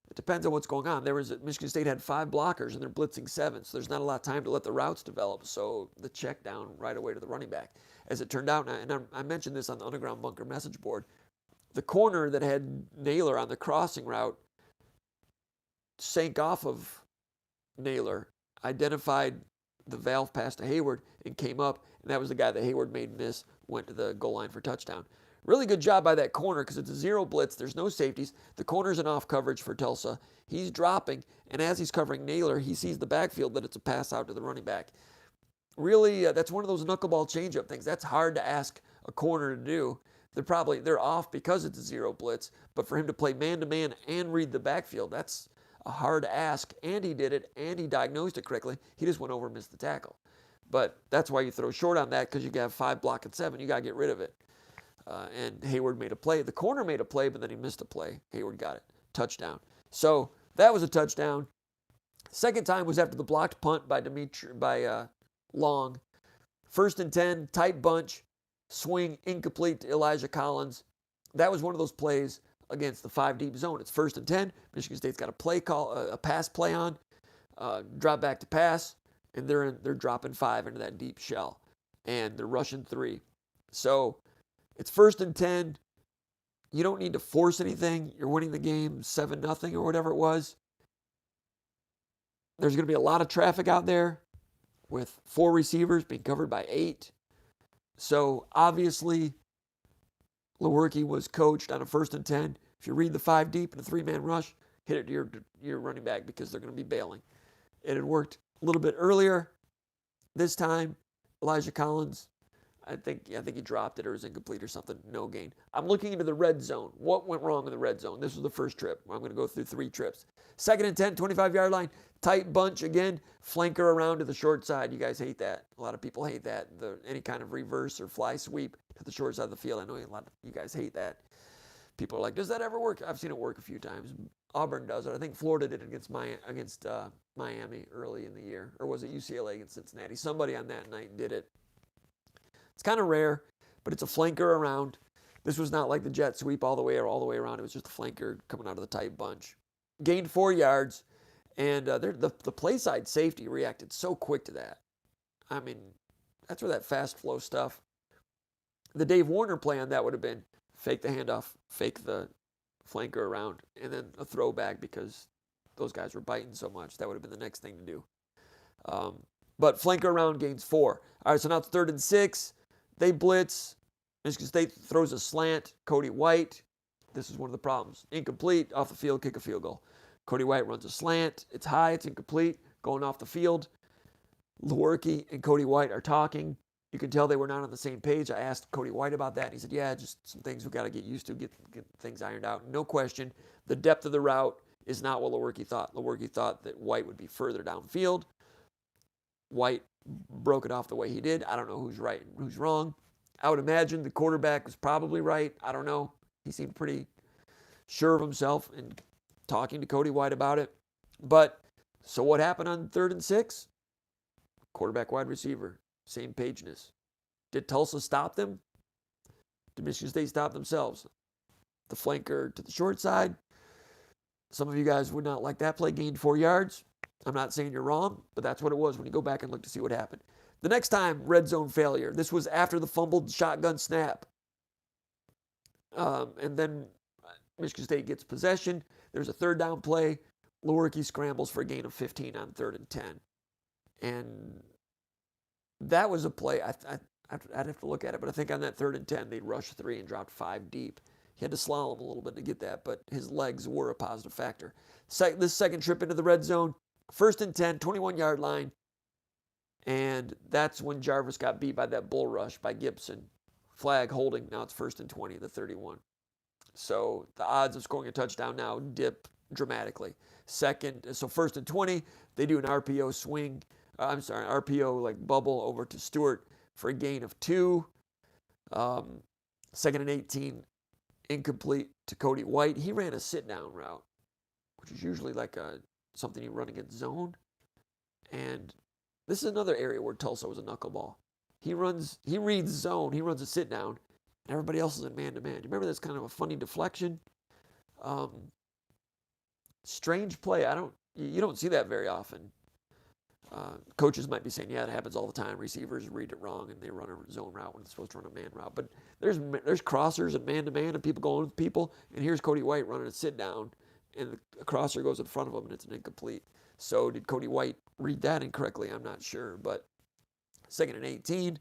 it depends on what's going on. Michigan State had 5 blockers and they're blitzing 7, so there's not a lot of time to let the routes develop. So the check down right away to the running back. As it turned out, and I mentioned this on the Underground Bunker message board, the corner that had Naylor on the crossing route sank off of Naylor, identified the valve pass to Hayward, and came up, and that was the guy that Hayward made miss, went to the goal line for touchdown. Really good job by that corner because it's a 0 blitz. There's no safeties. The corner's an off coverage for Tulsa. He's dropping, and as he's covering Naylor, he sees the backfield that it's a pass out to the running back. Really, that's one of those knuckleball changeup things. That's hard to ask a corner to do. They're off because it's a 0 blitz, but for him to play man-to-man and read the backfield, that's a hard ask, and he did it, and he diagnosed it correctly. He just went over and missed the tackle. But that's why you throw short on that, because you got 5 block and 7. You got to get rid of it. And Hayward made a play. The corner made a play, but then he missed a play. Hayward got it. Touchdown. So that was a touchdown. Second time was after the blocked punt by Long. 1st and 10, tight bunch, swing incomplete to Elijah Collins. That was one of those plays against the 5 deep zone. It's 1st and 10. Michigan State's got a pass play on, drop back to pass, and they're dropping 5 into that deep shell, and they're rushing 3. So it's 1st and 10. You don't need to force anything. You're winning the game 7-0 or whatever it was. There's going to be a lot of traffic out there with 4 receivers being covered by 8. So obviously, Lewerke was coached on a 1st and 10. If you read the 5 deep in a 3-man rush, hit it to your running back because they're going to be bailing. It had worked a little bit earlier. This time, Elijah Collins, I think he dropped it or was incomplete or something. No gain. I'm looking into the red zone. What went wrong in the red zone? This was the first trip. I'm going to go through 3 trips. 2nd and 10, 25-yard line. Tight bunch again. Flanker around to the short side. You guys hate that. A lot of people hate that. Any kind of reverse or fly sweep to the short side of the field. I know a lot of you guys hate that. People are like, does that ever work? I've seen it work a few times. Auburn does it. I think Florida did it against Miami early in the year. Or was it UCLA against Cincinnati? Somebody on that night did it. It's kind of rare, but it's a flanker around. This was not like the jet sweep all the way around. It was just a flanker coming out of the tight bunch. Gained 4 yards, and the play side safety reacted so quick to that. I mean, that's where that fast flow stuff. The Dave Warner play on that would have been fake the handoff, fake the flanker around, and then a throwback because those guys were biting so much. That would have been the next thing to do. But flanker around gains 4. All right, so now it's 3rd and 6. They blitz. Michigan State throws a slant. Cody White. This is one of the problems. Incomplete. Off the field, kick a field goal. Cody White runs a slant. It's high. It's incomplete. Going off the field. Lewerke and Cody White are talking. You can tell they were not on the same page. I asked Cody White about that. And he said, yeah, just some things we've got to get used to, get things ironed out. No question. The depth of the route is not what Lewerke thought. Lewerke thought that White would be further downfield. White broke it off the way he did. I don't know who's right and who's wrong. I would imagine the quarterback was probably right. I don't know. He seemed pretty sure of himself and talking to Cody White about it. But, so what happened on 3rd and 6? Quarterback, wide receiver, same pageness. Did Tulsa stop them? Did Michigan State stop themselves? The flanker to the short side. Some of you guys would not like that play. Gained 4 yards. I'm not saying you're wrong, but that's what it was when you go back and look to see what happened. The next time, red zone failure. This was after the fumbled shotgun snap. And then Michigan State gets possession. There's a 3rd down play. Lewerke scrambles for a gain of 15 on 3rd and 10. And that was a play. I'd have to look at it, but I think on that 3rd and 10, they rushed 3 and dropped 5 deep. He had to slalom a little bit to get that, but his legs were a positive factor. This second trip into the red zone, 1st and 10, 21-yard line, and that's when Jarvis got beat by that bull rush by Gibson. Flag holding. Now it's 1st and 20, the 31. So the odds of scoring a touchdown now dip dramatically. So 1st and 20, they do an RPO swing. RPO like bubble over to Stewart for a gain of 2. 2nd and 18, incomplete to Cody White. He ran a sit-down route, which is usually like something you run against zone. And this is another area where Tulsa was a knuckleball. He reads zone, he runs a sit-down, and everybody else is in man-to-man. Do you remember that's kind of a funny deflection? Strange play. You don't see that very often. Coaches might be saying, yeah, it happens all the time. Receivers read it wrong and they run a zone route when it's supposed to run a man route. But there's crossers and man-to-man and people going with people. And here's Cody White running a sit-down, and the crosser goes in front of him and it's an incomplete. So did Cody White read that incorrectly? I'm not sure. But 2nd and 18,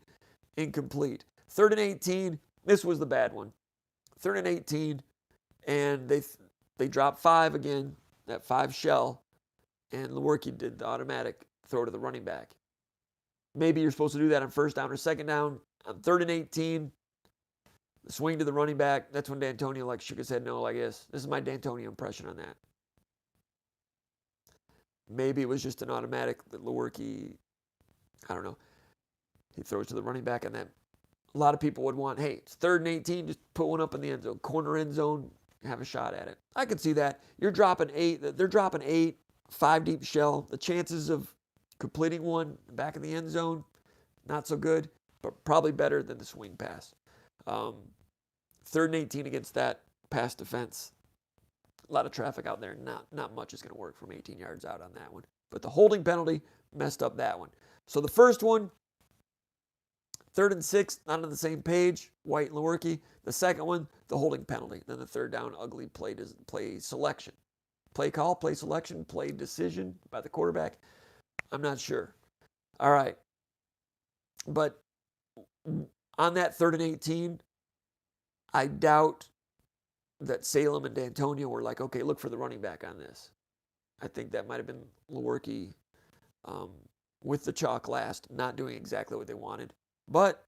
incomplete. 3rd and 18, this was the bad one. 3rd and 18, and they dropped 5 again, that 5 shell, and Lewerke did the automatic throw to the running back. Maybe you're supposed to do that on 1st down or 2nd down. On 3rd and 18, the swing to the running back. That's when D'Antonio shook his head no like this. This is my D'Antonio impression on that. Maybe it was just an automatic that Lewerke, I don't know. He throws to the running back on that. A lot of people would want, hey, it's 3rd and 18, just put one up in the end zone, corner end zone, have a shot at it. I could see that. You're dropping 8. They're dropping 8, 5 deep shell. The chances of completing one back in the end zone, not so good, but probably better than the swing pass. 3rd and 18 against that pass defense. A lot of traffic out there. Not much is going to work from 18 yards out on that one. But the holding penalty messed up that one. So the first one, 3rd and 6, not on the same page, White and Lewerke. The second one, the holding penalty. Then the 3rd down, ugly play selection. Play call, play selection, play decision by the quarterback. I'm not sure. All right. But on that 3rd and 18, I doubt that Salem and D'Antonio were like, okay, look for the running back on this. I think that might have been Lewerke with the chalk last, not doing exactly what they wanted. But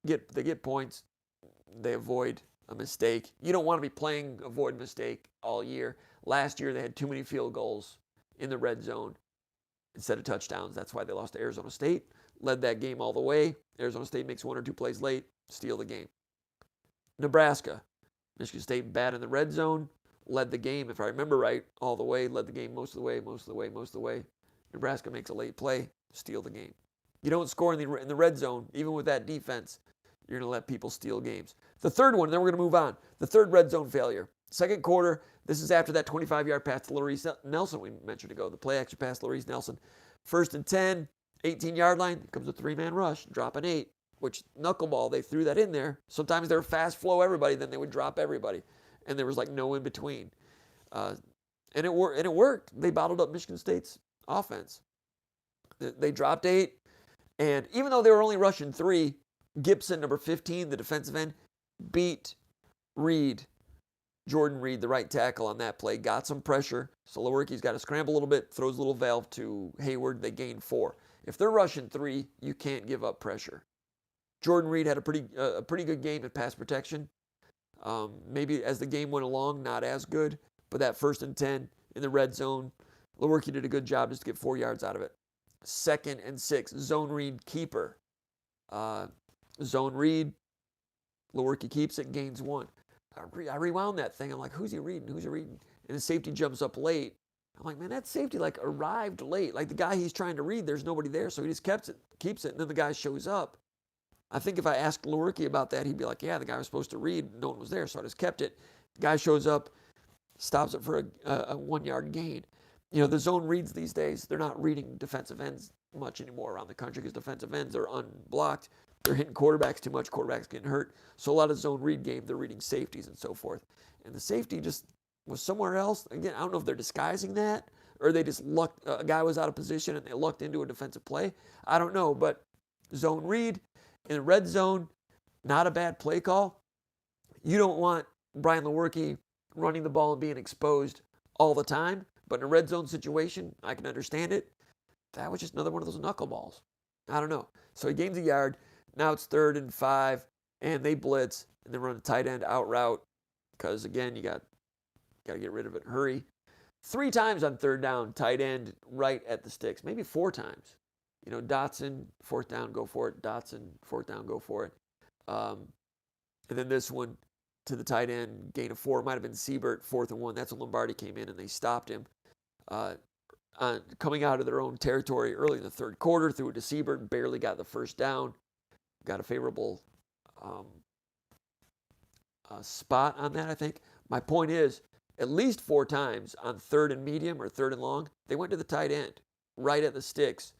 they get points. They avoid a mistake. You don't want to be playing avoid mistake all year. Last year, they had too many field goals in the red zone instead of touchdowns. That's why they lost to Arizona State. Led that game all the way. Arizona State makes 1 or 2 plays late, steal the game. Nebraska. Michigan State bad in the red zone. Led the game, if I remember right, all the way. Led the game most of the way. Nebraska makes a late play, steal the game. You don't score in the red zone, even with that defense, you're going to let people steal games. The third one, then we're going to move on. The third red zone failure. 2nd quarter, this is after that 25-yard pass to Larice Nelson we mentioned ago. The play action pass to Larice Nelson. 1st and 10, 18-yard line, comes a 3-man rush, dropping 8, which knuckleball, they threw that in there. Sometimes they were fast flow everybody, then they would drop everybody. And there was no in between. And it worked. They bottled up Michigan State's offense. They dropped 8. And even though they were only rushing 3, Gibson, number 15, the defensive end, beat Jordan Reed, the right tackle on that play, got some pressure. So Lewerke's got to scramble a little bit, throws a little valve to Hayward. They gain 4. If they're rushing 3, you can't give up pressure. Jordan Reed had a pretty good game at pass protection. Maybe as the game went along, not as good. But that 1st and 10 in the red zone, Lewerke did a good job just to get 4 yards out of it. 2nd and 6, zone read keeper. Zone read, Lewerke keeps it, gains 1. I rewound that thing. I'm like, who's he reading? And the safety jumps up late. I'm like, man, that safety arrived late. The guy he's trying to read, there's nobody there, so he just keeps it, and then the guy shows up. I think if I asked Lewerke about that, he'd be like, yeah, the guy was supposed to read, no one was there, so I just kept it. The guy shows up, stops it for a 1-yard gain. The zone reads these days, they're not reading defensive ends much anymore around the country because defensive ends are unblocked. They're hitting quarterbacks too much, quarterbacks getting hurt. So a lot of zone read game, they're reading safeties and so forth. And the safety just was somewhere else. Again, I don't know if they're disguising that or they just lucked, a guy was out of position and they lucked into a defensive play. I don't know, but zone read. In the red zone, not a bad play call. You don't want Brian Lewerke running the ball and being exposed all the time. But in a red zone situation, I can understand it. That was just another one of those knuckleballs. I don't know. So he gains a yard. Now it's 3rd and 5, and they blitz, and they run a tight end out route because, again, you got to get rid of it. Hurry. 3 times on 3rd down, tight end right at the sticks. Maybe 4 times. You know, Dotson, 4th down, go for it. Dotson, 4th down, go for it. And then this one to the tight end, gain of 4. Might have been Siebert, 4th and 1. That's when Lombardi came in and they stopped him. Coming out of their own territory early in the 3rd quarter, threw it to Siebert, barely got the 1st down. Got a favorable spot on that, I think. My point is, at least 4 times on 3rd and medium or 3rd and long, they went to the tight end, right at the sticks.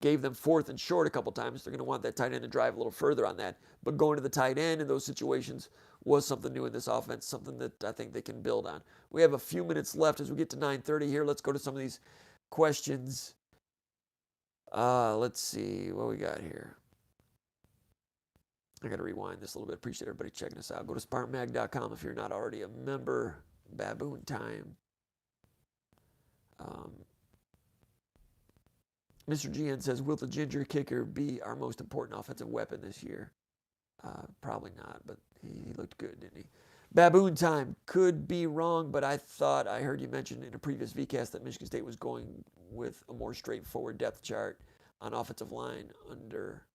Gave them 4th and short a couple times. They're going to want that tight end to drive a little further on that. But going to the tight end in those situations was something new in this offense, something that I think they can build on. We have a few minutes left as we get to 9:30 here. Let's go to some of these questions. Let's see what we got here. I got to rewind this a little bit. Appreciate everybody checking us out. Go to SpartanMag.com if you're not already a member. Baboon time. Mr. GN says, will the ginger kicker be our most important offensive weapon this year? Probably not, but he looked good, didn't he? Baboon time. Could be wrong, but I thought I heard you mention in a previous VCast that Michigan State was going with a more straightforward depth chart on offensive line under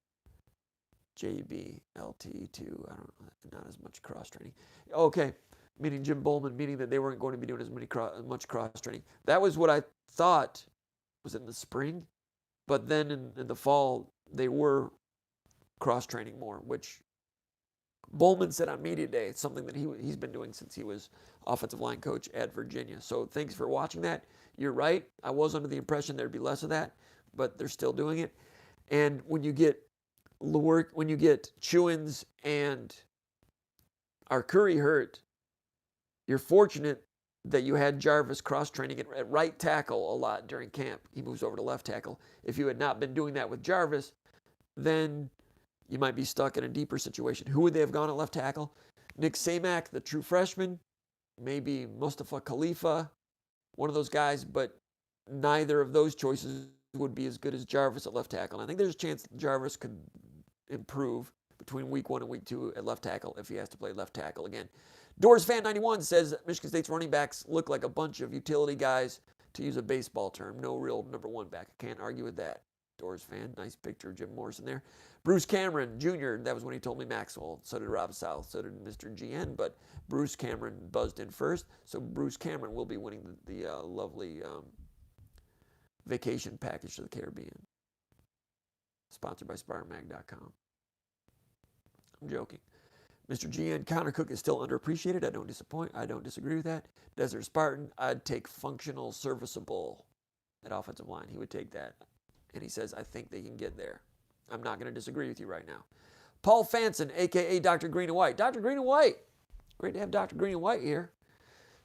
JB, LT2. I don't know, not as much cross-training. Okay, meaning Jim Bowman, meaning that they weren't going to be doing as much cross-training. That was what I thought was in the spring. But then in the fall, they were cross-training more, which Bowman said on Media Day. It's something that he's been doing since he was offensive line coach at Virginia. So thanks for watching that. You're right. I was under the impression there'd be less of that, but they're still doing it. And when you get Chewins and Arcuri hurt, you're fortunate that you had Jarvis cross-training at right tackle a lot during camp. He moves over to left tackle. If you had not been doing that with Jarvis, then you might be stuck in a deeper situation. Who would they have gone at left tackle? Nick Samak, the true freshman, maybe Mustafa Khalifa, one of those guys, but neither of those choices would be as good as Jarvis at left tackle. And I think there's a chance Jarvis could improve between week 1 and week 2 at left tackle if he has to play left tackle again. Doors Fan 91 says Michigan State's running backs look like a bunch of utility guys, to use a baseball term. No real number 1 back. I can't argue with that. Doors Fan, nice picture of Jim Morrison there. Bruce Cameron Jr., that was when he told me Maxwell. So did Rob South, so did Mr. GN, but Bruce Cameron buzzed in first. So Bruce Cameron will be winning the lovely vacation package to the Caribbean. Sponsored by SpartanMag.com. I'm joking. Mr. GN, Connor Cook is still underappreciated. I don't disagree with that. Desert Spartan, I'd take functional, serviceable at offensive line. He would take that. And he says, I think they can get there. I'm not going to disagree with you right now. Paul Fanson, a.k.a. Dr. Green and White. Dr. Green and White. Great to have Dr. Green and White here.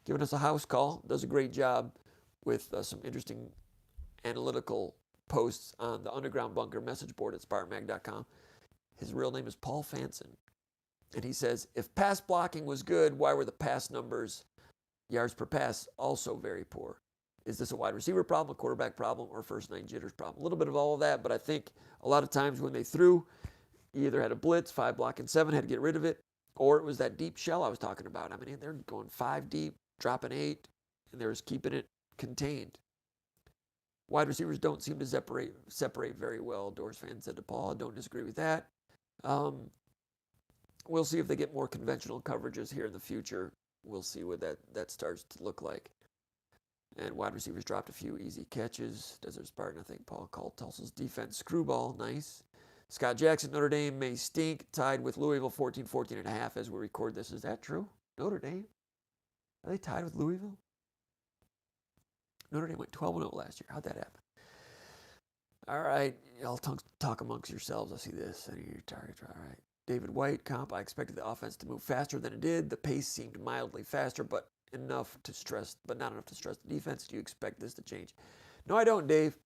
Giving us a house call. Does a great job with some interesting analytical posts on the Underground Bunker message board at SpartanMag.com. His real name is Paul Fanson. And he says, if pass blocking was good, why were the pass numbers, yards per pass, also very poor? Is this a wide receiver problem, a quarterback problem, or first nine jitters problem? A little bit of all of that, but I think a lot of times when they threw, you either had a blitz, 5 blocking 7, had to get rid of it, or it was that deep shell I was talking about. I mean, they're going 5 deep, dropping 8, and they're just keeping it contained. Wide receivers don't seem to separate very well, Doors fan said to Paul. I don't disagree with that. We'll see if they get more conventional coverages here in the future. We'll see what that starts to look like. And wide receivers dropped a few easy catches. Desert Spartan, I think Paul called Tulsa's defense screwball. Nice. Scott Jackson, Notre Dame may stink. Tied with Louisville 14-14.5 as we record this. Is that true? Notre Dame? Are they tied with Louisville? Notre Dame went 12-0 last year. How'd that happen? All right. Y'all talk amongst yourselves. I see this. Any of your targets. All right. David White, comp. I expected the offense to move faster than it did. The pace seemed mildly faster, but not enough to stress the defense. Do you expect this to change? No, I don't, Dave.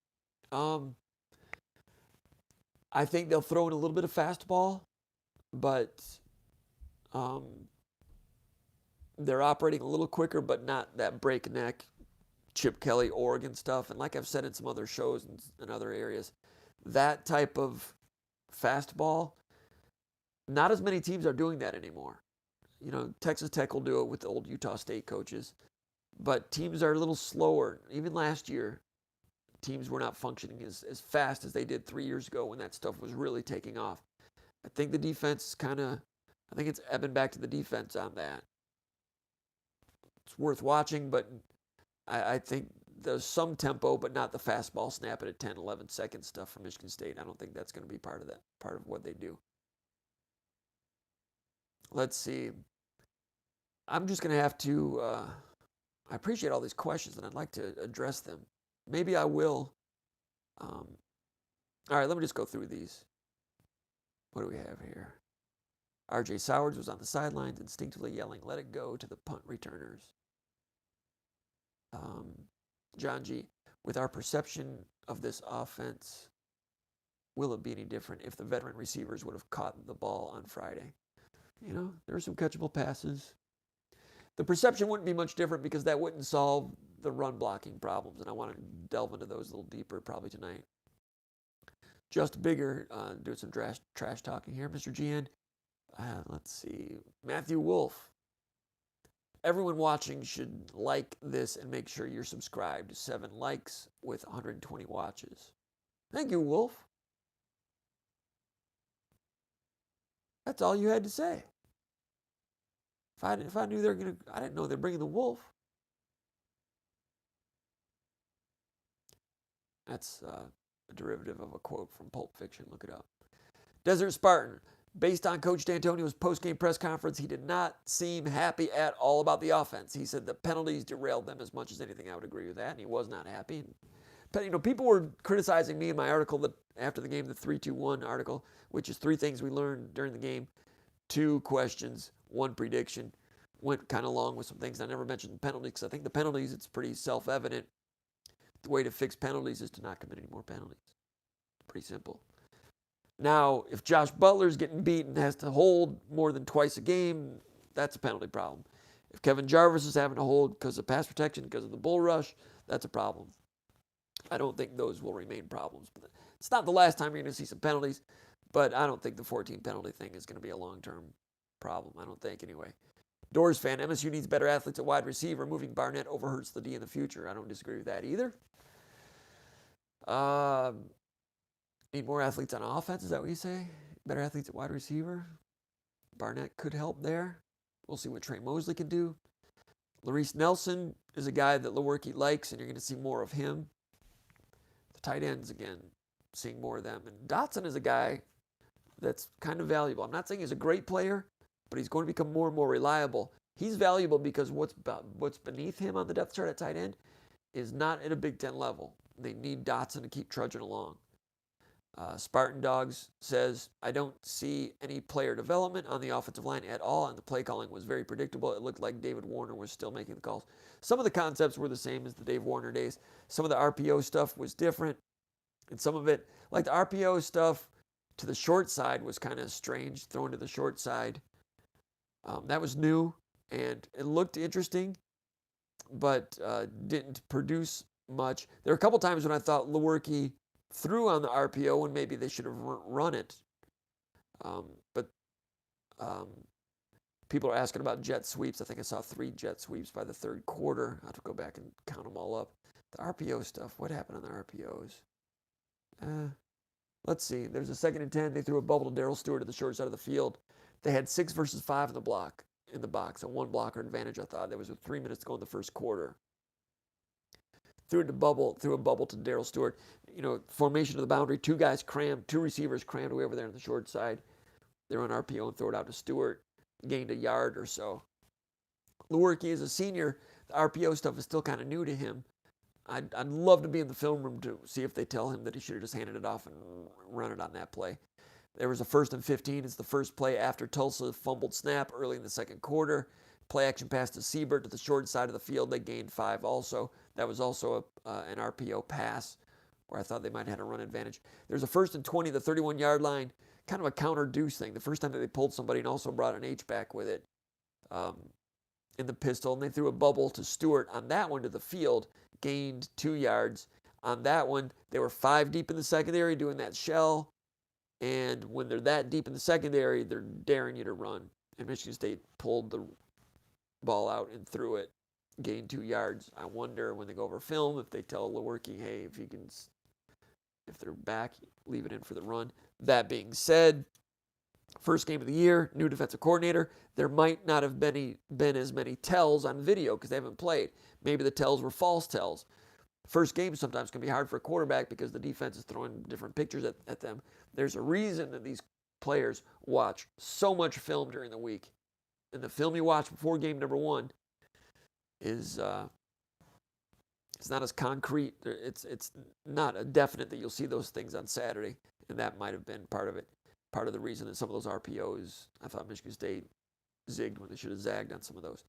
I think they'll throw in a little bit of fastball, but they're operating a little quicker, but not that breakneck Chip Kelly, Oregon stuff. And like I've said in some other shows and other areas, that type of fastball, not as many teams are doing that anymore. You know, Texas Tech will do it with the old Utah State coaches, but teams are a little slower. Even last year, teams were not functioning as fast as they did 3 years ago when that stuff was really taking off. I think the defense I think it's ebbing back to the defense on that. It's worth watching, but I think there's some tempo, but not the fastball snap at 10, 11 second stuff from Michigan State. I don't think that's going to be part of what they do. Let's see. I'm just going to have to, I appreciate all these questions and I'd like to address them. Maybe I will. All right, let me just go through these. What do we have here? R.J. Sowards was on the sidelines instinctively yelling, "Let it go," to the punt returners. John G., with our perception of this offense, will it be any different if the veteran receivers would have caught the ball on Friday? You know, there are some catchable passes. The perception wouldn't be much different because that wouldn't solve the run blocking problems, and I want to delve into those a little deeper probably tonight. Just Bigger, doing some trash talking here. Mr. GN, let's see. Matthew Wolf. Everyone watching should like this and make sure you're subscribed. 7 likes with 120 watches. Thank you, Wolf. That's all you had to say. If I knew they're gonna, I didn't know they're bringing the wolf. That's a derivative of a quote from Pulp Fiction. Look it up. Desert Spartan. Based on Coach D'Antonio's post-game press conference, he did not seem happy at all about the offense. He said the penalties derailed them as much as anything. I would agree with that, and he was not happy. But, you know, people were criticizing me in my article that after the game, the 3-2-1 article, which is 3 things we learned during the game, 2 questions, 1 prediction. Went kind of long with some things. I never mentioned the penalties because I think the penalties, it's pretty self-evident. The way to fix penalties is to not commit any more penalties. Pretty simple. Now, if Josh Butler's getting beat and has to hold more than twice a game, that's a penalty problem. If Kevin Jarvis is having to hold because of pass protection, because of the bull rush, that's a problem. I don't think those will remain problems. But it's not the last time you're going to see some penalties, but I don't think the 14 penalty thing is going to be a long-term problem. I don't think anyway. Doors fan, MSU needs better athletes at wide receiver. Moving Barnett over hurts the D in the future. I don't disagree with that either. Need more athletes on offense, is that what you say? Better athletes at wide receiver. Barnett could help there. We'll see what Trey Mosley can do. Larice Nelson is a guy that Lewerke likes, and you're going to see more of him. The tight ends, again, seeing more of them. And Dotson is a guy that's kind of valuable. I'm not saying he's a great player, but he's going to become more and more reliable. He's valuable because what's beneath him on the depth chart at tight end is not at a Big Ten level. They need Dotson to keep trudging along. Spartan Dogs says, I don't see any player development on the offensive line at all, and the play calling was very predictable. It looked like David Warner was still making the calls. Some of the concepts were the same as the Dave Warner days. Some of the RPO stuff was different, and some of it, like the RPO stuff to the short side was kind of strange, thrown to the short side. That was new, and it looked interesting, but didn't produce much. There were a couple times when I thought Lewerke threw on the RPO and maybe they should have run it. But people are asking about jet sweeps. I think I saw 3 jet sweeps by the third quarter. I have to go back and count them all up. The RPO stuff, what happened on the RPOs? Let's see. There's a 2nd and 10. They threw a bubble to Darrell Stewart at the short side of the field. They had 6 versus 5 in the box, a 1 blocker advantage, I thought. There was 3 minutes to go in the first quarter. Threw a bubble to Darrell Stewart. You know, formation of the boundary, 2 receivers crammed way over there on the short side. They run RPO and throw it out to Stewart. Gained a yard or so. Lewerke is a senior. The RPO stuff is still kind of new to him. I'd love to be in the film room to see if they tell him that he should have just handed it off and run it on that play. There was a 1st and 15. It's the first play after Tulsa fumbled snap early in the second quarter. Play action pass to Siebert to the short side of the field. They gained 5 also. That was also an RPO pass where I thought they might have had a run advantage. There's a 1st and 20, the 31-yard line, kind of a counter deuce thing. The first time that they pulled somebody and also brought an H-back with it in the pistol, and they threw a bubble to Stewart on that one to the field, gained 2 yards. On that one, they were 5 deep in the secondary doing that shell, and when they're that deep in the secondary, they're daring you to run. And Michigan State pulled the ball out and threw it, gained 2 yards. I wonder when they go over film if they tell Lewerke, hey, if they're back, leave it in for the run. That being said, first game of the year, new defensive coordinator. There might not have been as many tells on video because they haven't played. Maybe the tells were false tells. First game sometimes can be hard for a quarterback because the defense is throwing different pictures at them. There's a reason that these players watch so much film during the week. And the film you watch before game number 1 is it's not as concrete. It's not a definite that you'll see those things on Saturday. And that might have been part of it. Part of the reason that some of those RPOs, I thought Michigan State zigged when they should have zagged on some of those.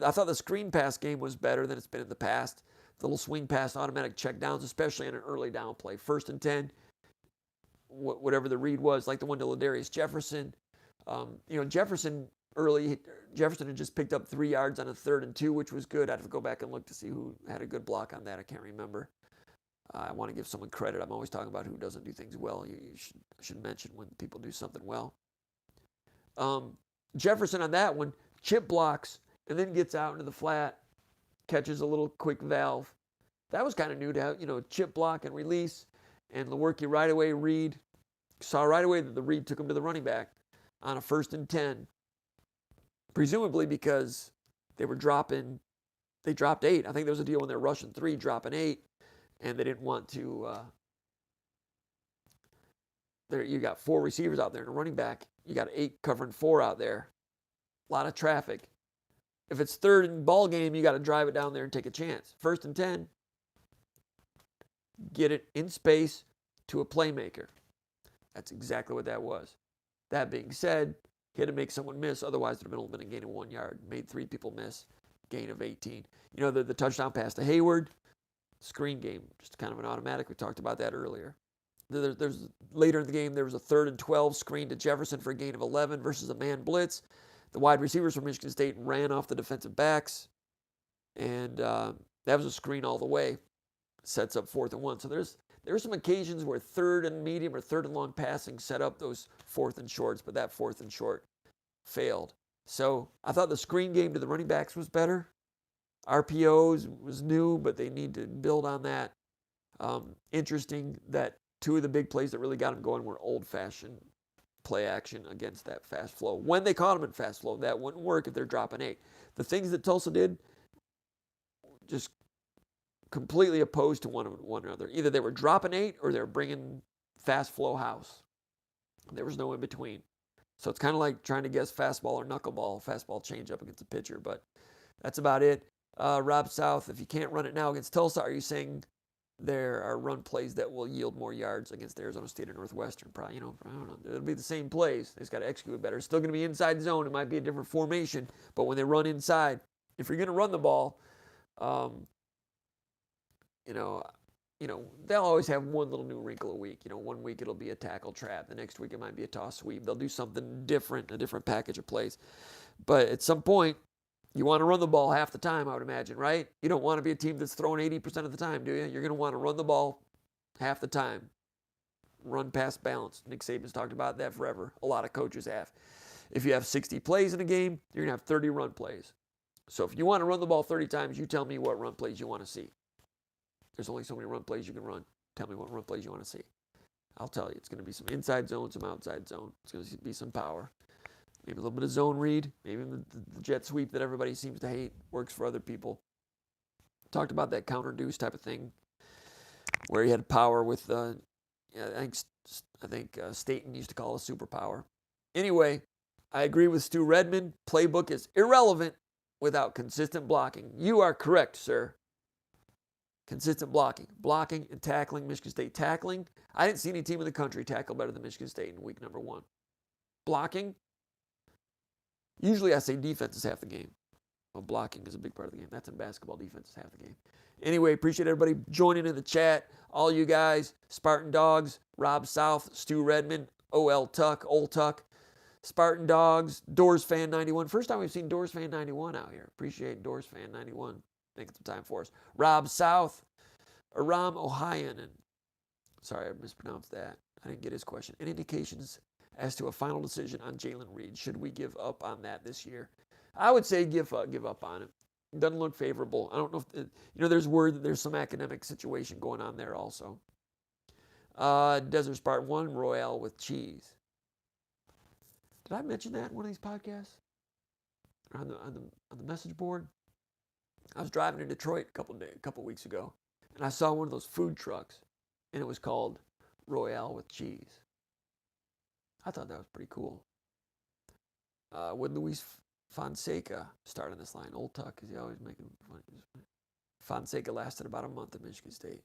I thought the screen pass game was better than it's been in the past. The little swing pass, automatic check downs, especially on an early down play. 1st and 10, whatever the read was, like the one to Ladarius Jefferson. Jefferson had just picked up 3 yards on a 3rd and 2, which was good. I'd have to go back and look to see who had a good block on that. I can't remember. I want to give someone credit. I'm always talking about who doesn't do things well. You should mention when people do something well. Jefferson on that one, chip blocks, and then gets out into the flat, catches a little quick valve. That was kind of new to have, chip block and release. And Lewerke right away saw right away that the read took him to the running back on a 1st and 10. Presumably because they dropped 8. I think there was a deal when they were rushing 3, dropping 8. And they didn't want to, you got 4 receivers out there and a running back. You got 8 covering 4 out there. A lot of traffic. If it's 3rd and ball game, you got to drive it down there and take a chance. 1st and 10, get it in space to a playmaker. That's exactly what that was. That being said, he had to make someone miss. Otherwise, it would have been a gain of 1 yard. Made 3 people miss. Gain of 18. The touchdown pass to Hayward. Screen game, just kind of an automatic. We talked about that earlier. There's later in the game, there was a 3rd and 12 screen to Jefferson for a gain of 11 versus a man blitz. The wide receivers from Michigan State ran off the defensive backs, and that was a screen all the way. Sets up 4th and 1. So there were some occasions where 3rd and medium or 3rd and long passing set up those 4th and shorts, but that 4th and short failed. So I thought the screen game to the running backs was better. RPOs was new, but they need to build on that. Interesting that 2 of the big plays that really got them going were old-fashioned play action against that fast flow. When they caught them in fast flow, that wouldn't work if they're dropping 8. The things that Tulsa did, just completely opposed to one another. Either they were dropping 8 or they were bringing fast flow house. There was no in between. So it's kind of like trying to guess fastball or knuckleball, fastball change up against a pitcher, but that's about it. Rob South, if you can't run it now against Tulsa, are you saying there are run plays that will yield more yards against Arizona State or Northwestern? Probably, I don't know. It'll be the same plays. They just got to execute it better. It's still going to be inside zone. It might be a different formation, but when they run inside, if you're going to run the ball, they'll always have one little new wrinkle a week. 1 week it'll be a tackle trap. The next week it might be a toss sweep. They'll do something different, a different package of plays. But at some point, you want to run the ball half the time, I would imagine, right? You don't want to be a team that's throwing 80% of the time, do you? You're going to want to run the ball half the time. Run pass balance. Nick Saban's talked about that forever. A lot of coaches have. If you have 60 plays in a game, you're going to have 30 run plays. So if you want to run the ball 30 times, you tell me what run plays you want to see. There's only so many run plays you can run. Tell me what run plays you want to see. I'll tell you. It's going to be some inside zone, some outside zone. It's going to be some power. Maybe a little bit of zone read. Maybe the jet sweep that everybody seems to hate works for other people. Talked about that counter deuce type of thing where he had power with, I think Staten used to call it a superpower. Anyway, I agree with Stu Redmond. Playbook is irrelevant without consistent blocking. You are correct, sir. Consistent blocking. Blocking and tackling. Michigan State tackling. I didn't see any team in the country tackle better than Michigan State in week number 1. Blocking. Usually I say defense is half the game. Well, blocking is a big part of the game. That's in basketball. Defense is half the game. Anyway, appreciate everybody joining in the chat. All you guys, Spartan Dogs, Rob South, Stu Redmond, OL Tuck, Old Tuck, Spartan Dogs, Doors Fan 91. First time we've seen Doors Fan 91 out here. Appreciate Doors Fan 91 making some time for us. Rob South, Aram Ohayan, and sorry I mispronounced that. I didn't get his question. Any indications as to a final decision on Jalen Reed? Should we give up on that this year? I would say give up on it. Doesn't look favorable. I don't know if, there's word that there's some academic situation going on there also. Desert Spartan 1, Royale with cheese. Did I mention that in one of these podcasts? Or on the message board? I was driving to Detroit a couple weeks ago, and I saw one of those food trucks, and it was called Royale with cheese. I thought that was pretty cool. Would Luis Fonseca start on this line? Old Tuck, is he always making fun? Fonseca lasted about a month at Michigan State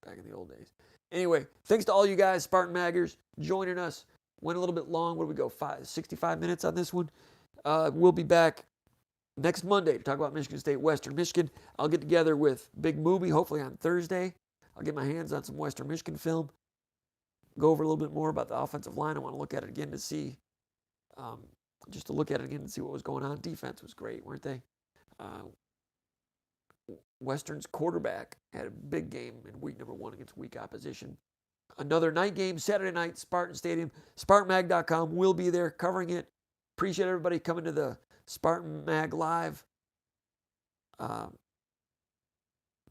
back in the old days. Anyway, thanks to all you guys, Spartan Maggers, joining us. Went a little bit long. What did we go? 65 minutes on this one. We'll be back next Monday to talk about Michigan State, Western Michigan. I'll get together with Big Mooby, hopefully on Thursday. I'll get my hands on some Western Michigan film. Go over a little bit more about the offensive line. I want to look at it again to see, just to look at it again and see what was going on. Defense was great, weren't they? Western's quarterback had a big game in week number 1 against weak opposition. Another night game, Saturday night, Spartan Stadium. SpartanMag.com will be there covering it. Appreciate everybody coming to the Spartan Mag Live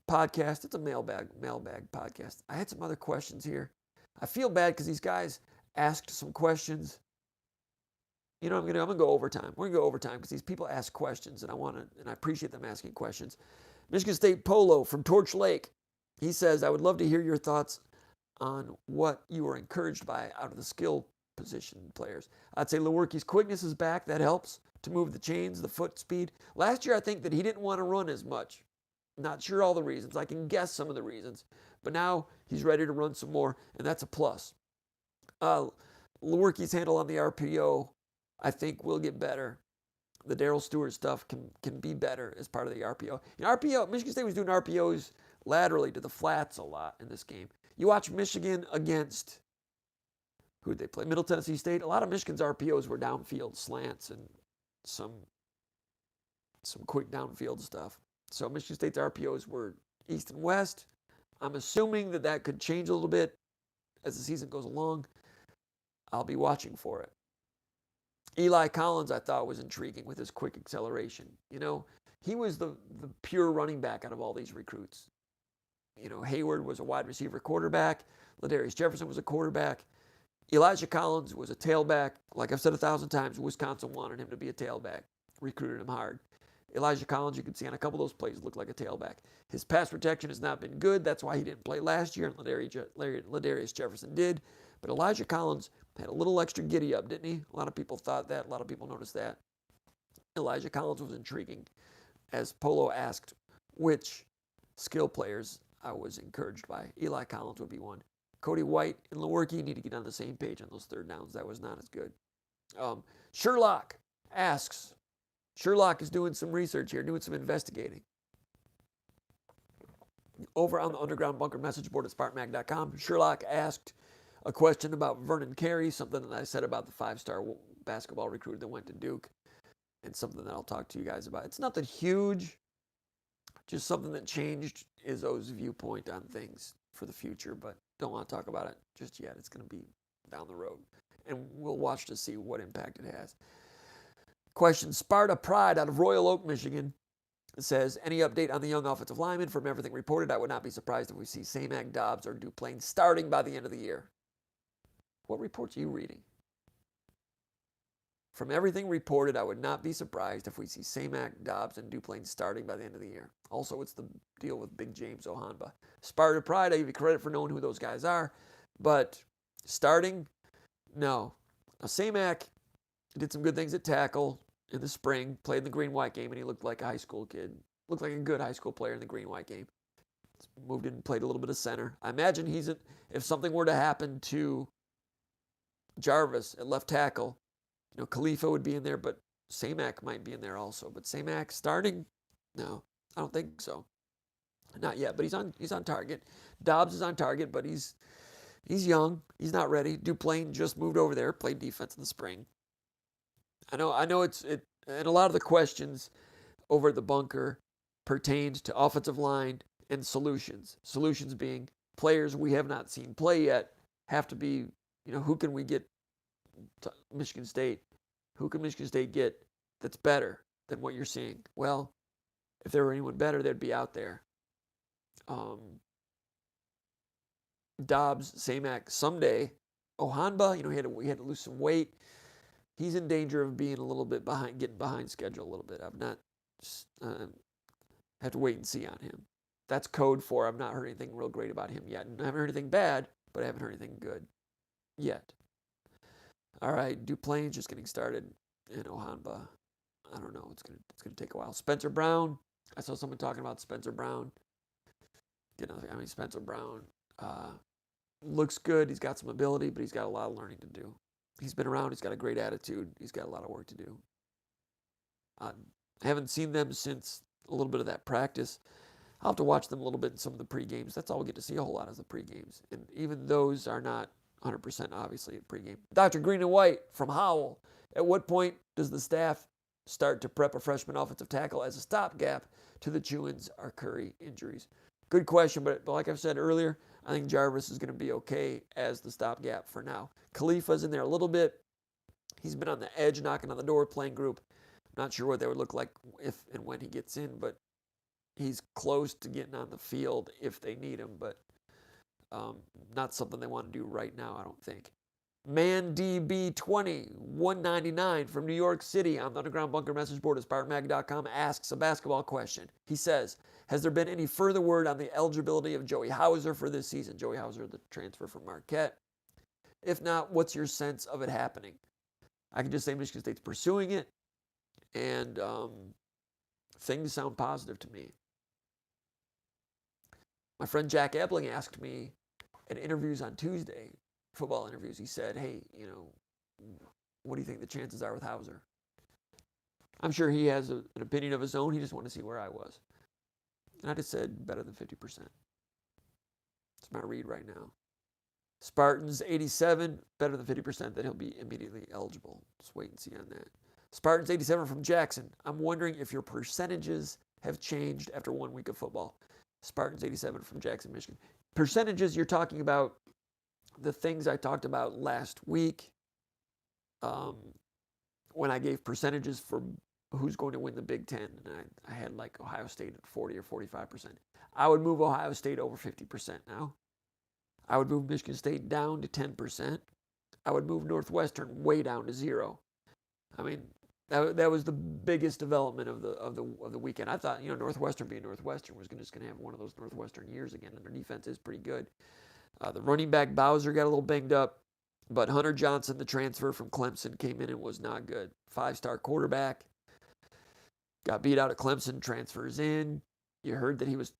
podcast. It's a mailbag podcast. I had some other questions here. I feel bad because these guys asked some questions. I'm gonna go overtime. We're gonna go overtime because these people ask questions, and I appreciate them asking questions. Michigan State Polo from Torch Lake. He says, I would love to hear your thoughts on what you were encouraged by out of the skill position players. I'd say Lewerke's quickness is back. That helps to move the chains, the foot speed. Last year, I think that he didn't want to run as much. Not sure all the reasons. I can guess some of the reasons. But now he's ready to run some more, and that's a plus. Lewerke's handle on the RPO, I think, will get better. The Darryl Stewart stuff can be better as part of the RPO. Michigan State was doing RPOs laterally to the flats a lot in this game. You watch Michigan against, who did they play? Middle Tennessee State. A lot of Michigan's RPOs were downfield slants and some quick downfield stuff. So Michigan State's RPOs were east and west. I'm assuming that could change a little bit as the season goes along. I'll be watching for it. Eli Collins, I thought, was intriguing with his quick acceleration. He was the pure running back out of all these recruits. Hayward was a wide receiver quarterback. Ladarius Jefferson was a quarterback. Elijah Collins was a tailback. Like I've said 1,000 times, Wisconsin wanted him to be a tailback. Recruited him hard. Elijah Collins, you can see on a couple of those plays, looked like a tailback. His pass protection has not been good. That's why he didn't play last year, and Ladarius Jefferson did. But Elijah Collins had a little extra giddy up, didn't he? A lot of people thought that. A lot of people noticed that. Elijah Collins was intriguing. As Polo asked which skill players I was encouraged by, Eli Collins would be one. Cody White and Lewerke need to get on the same page on those third downs. That was not as good. Sherlock asks, Sherlock is doing some research here, doing some investigating. Over on the Underground Bunker message board at SpartanMag.com, Sherlock asked a question about Vernon Carey, something that I said about the 5-star basketball recruit that went to Duke, and something that I'll talk to you guys about. It's nothing huge, just something that changed Izzo's viewpoint on things for the future, but don't want to talk about it just yet. It's going to be down the road, and we'll watch to see what impact it has. Question, Sparta Pride out of Royal Oak, Michigan. It says, any update on the young offensive lineman? From everything reported, I would not be surprised if we see Samac, Dobbs, or Duplain starting by the end of the year. What reports are you reading? From everything reported, I would not be surprised if we see Samac, Dobbs, and Duplain starting by the end of the year. Also, what's the deal with Big James Ohanba? Sparta Pride, I give you credit for knowing who those guys are, but starting, no. Now, Samac did some good things at tackle in the spring, played in the green-white game, and he looked like a high school kid. Looked like a good high school player in the green-white game. Moved in and played a little bit of center. I imagine if something were to happen to Jarvis at left tackle, Khalifa would be in there, but Samac might be in there also, but Samac starting? No, I don't think so. Not yet, but he's on target. Dobbs is on target, but he's young. He's not ready. Duplain just moved over there, played defense in the spring. I know and a lot of the questions over at the bunker pertained to offensive line and solutions. Solutions being players we have not seen play yet have to be, who can we get to Michigan State? Who can Michigan State get that's better than what you're seeing? Well, if there were anyone better, they'd be out there. Dobbs, Samac, someday. Ohanba, he had to lose some weight. He's in danger of being a little bit behind, getting behind schedule a little bit. I've not have to wait and see on him. That's code for I've not heard anything real great about him yet. And I haven't heard anything bad, but I haven't heard anything good yet. All right, Duplain's just getting started, and Ohanba, I don't know. It's gonna take a while. Spencer Brown, I saw someone talking about Spencer Brown. Spencer Brown looks good. He's got some ability, but he's got a lot of learning to do. He's been around. He's got a great attitude. He's got a lot of work to do. I haven't seen them since a little bit of that practice. I'll have to watch them a little bit in some of the pre-games. That's all we get to see a whole lot is the pre-games. And even those are not 100% obviously at pre-game. Dr. Green and White from Howell. At what point does the staff start to prep a freshman offensive tackle as a stopgap to the Chewins or Curry injuries? Good question, but like I've said earlier, I think Jarvis is going to be okay as the stopgap for now. Khalifa's in there a little bit. He's been on the edge, knocking on the door, playing group. Not sure what that would look like if and when he gets in, but he's close to getting on the field if they need him, but not something they want to do right now, I don't think. ManDB20, 199 from New York City on the Underground Bunker message board at SpartanMag.com asks a basketball question. He says, has there been any further word on the eligibility of Joey Hauser for this season? Joey Hauser, the transfer from Marquette. If not, what's your sense of it happening? I can just say Michigan State's pursuing it, and things sound positive to me. My friend Jack Ebling asked me at interviews on Tuesday, football interviews, he said, hey, what do you think the chances are with Hauser? I'm sure he has an opinion of his own. He just wanted to see where I was. And I just said better than 50%. It's my read right now. Spartans 87, better than 50% that he'll be immediately eligible. Just wait and see on that. Spartans 87 from Jackson. I'm wondering if your percentages have changed after 1 week of football. Spartans 87 from Jackson, Michigan. Percentages, you're talking about the things I talked about last week when I gave percentages for who's going to win the Big Ten. And I had like Ohio State at 40 or 45%. I would move Ohio State over 50% now. I would move Michigan State down to 10%. I would move Northwestern way down to 0. I mean, that was the biggest development of the weekend. I thought, Northwestern being Northwestern was just going to have one of those Northwestern years again, and their defense is pretty good. The running back Bowser got a little banged up, but Hunter Johnson, the transfer from Clemson, came in and was not good. 5-star quarterback. Got beat out at Clemson, transfers in. You heard that he was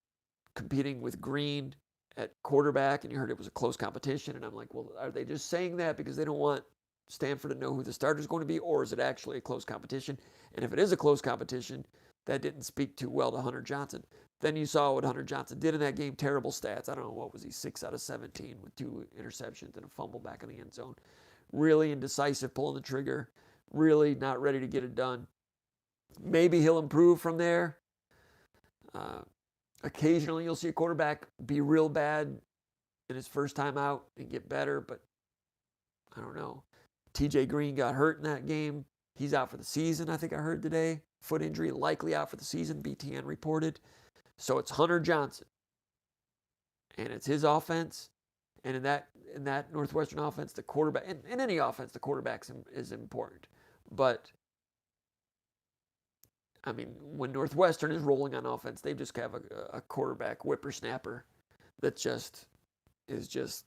competing with Green at quarterback, and you heard it was a close competition. And I'm like, well, are they just saying that because they don't want Stanford to know who the starter is going to be, or is it actually a close competition? And if it is a close competition, that didn't speak too well to Hunter Johnson. Then you saw what Hunter Johnson did in that game. Terrible stats. I don't know, what was he, 6 out of 17 with 2 interceptions and a fumble back in the end zone. Really indecisive, pulling the trigger. Really not ready to get it done. Maybe he'll improve from there. Occasionally you'll see a quarterback be real bad in his first time out and get better, but I don't know. TJ Green got hurt in that game. He's out for the season, I think I heard today. Foot injury, likely out for the season, BTN reported. So it's Hunter Johnson. And it's his offense. And in that Northwestern offense, the quarterback, in any offense, the quarterback is important. But, I mean, when Northwestern is rolling on offense, they just have a quarterback whippersnapper that is just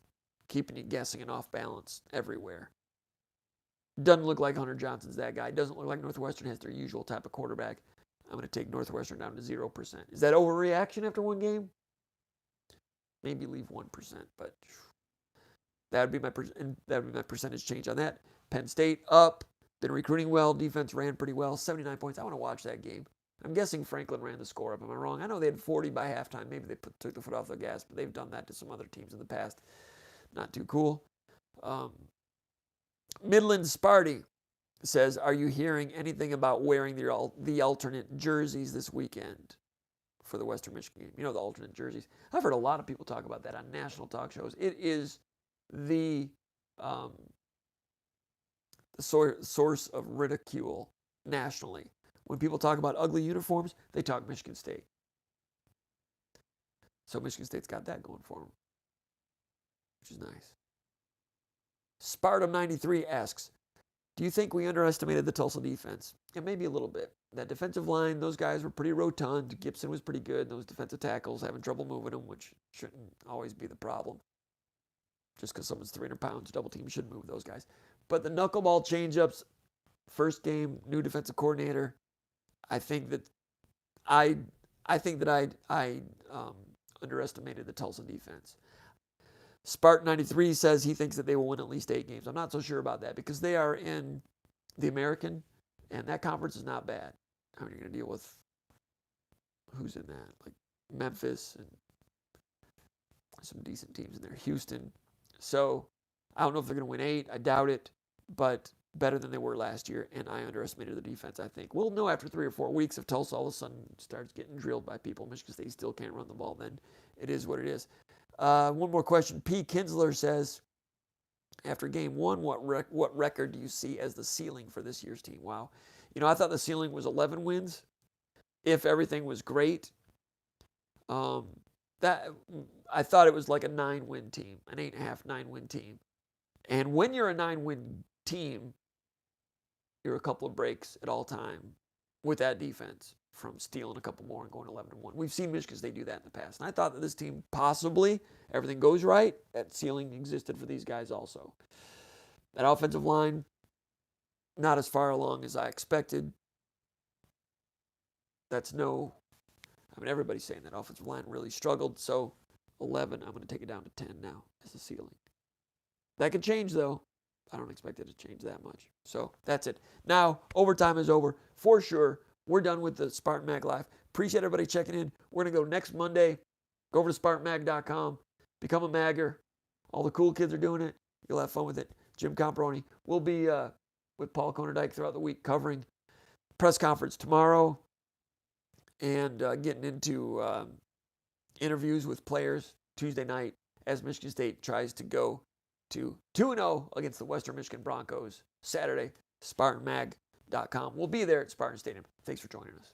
keeping you guessing and off balance everywhere. Doesn't look like Hunter Johnson's that guy. Doesn't look like Northwestern has their usual type of quarterback. I'm going to take Northwestern down to 0%. Is that overreaction after one game? Maybe leave 1%, but that would be my percentage change on that. Penn State up, been recruiting well. Defense ran pretty well. 79 points. I want to watch that game. I'm guessing Franklin ran the score up. Am I wrong? I know they had 40 by halftime. Maybe they took the foot off the gas, but they've done that to some other teams in the past. Not too cool. Midland Sparty says, are you hearing anything about wearing the alternate jerseys this weekend for the Western Michigan game? You know, the alternate jerseys. I've heard a lot of people talk about that on national talk shows. It is the source of ridicule nationally. When people talk about ugly uniforms, they talk Michigan State. So Michigan State's got that going for them, which is nice. Spartam93 asks, do you think we underestimated the Tulsa defense? Yeah, maybe a little bit. That defensive line, those guys were pretty rotund. Gibson was pretty good. Those defensive tackles having trouble moving them, which shouldn't always be the problem. Just because someone's 300 pounds, double team shouldn't move those guys. But the knuckleball change-ups, first game, new defensive coordinator, I think that I underestimated the Tulsa defense. Spartan93 says he thinks that they will win at least 8 games. I'm not so sure about that because they are in the American, and that conference is not bad. I mean, you're going to deal with who's in that, like Memphis and some decent teams in there, Houston. So I don't know if they're going to win 8. I doubt it, but better than they were last year, and I underestimated the defense, I think. We'll know after 3 or 4 weeks if Tulsa all of a sudden starts getting drilled by people. Michigan State still can't run the ball, then it is what it is. One more question. P. Kinsler says, after game 1, what record do you see as the ceiling for this year's team? Wow. You know, I thought the ceiling was 11 wins if everything was great. I thought it was like a 9-win team, an 8.5, 9-win team. And when you're a 9-win team, you're a couple of breaks at all time with that defense from stealing a couple more and going 11-1. We've seen Michigan State do that in the past. And I thought that this team possibly, everything goes right, that ceiling existed for these guys also. That offensive line, not as far along as I expected. Everybody's saying that offensive line really struggled. So 11, I'm going to take it down to 10 now as the ceiling. That could change, though. I don't expect it to change that much. So that's it. Now, overtime is over for sure. We're done with the SpartanMag Live. Appreciate everybody checking in. We're going to go next Monday. Go over to SpartanMag.com. Become a Magger. All the cool kids are doing it. You'll have fun with it. Jim Comparoni. We'll be with Paul Konerdijk throughout the week covering press conference tomorrow and getting into interviews with players Tuesday night as Michigan State tries to go to 2-0 against the Western Michigan Broncos Saturday. SpartanMag.com. We'll be there at Spartan Stadium. Thanks for joining us.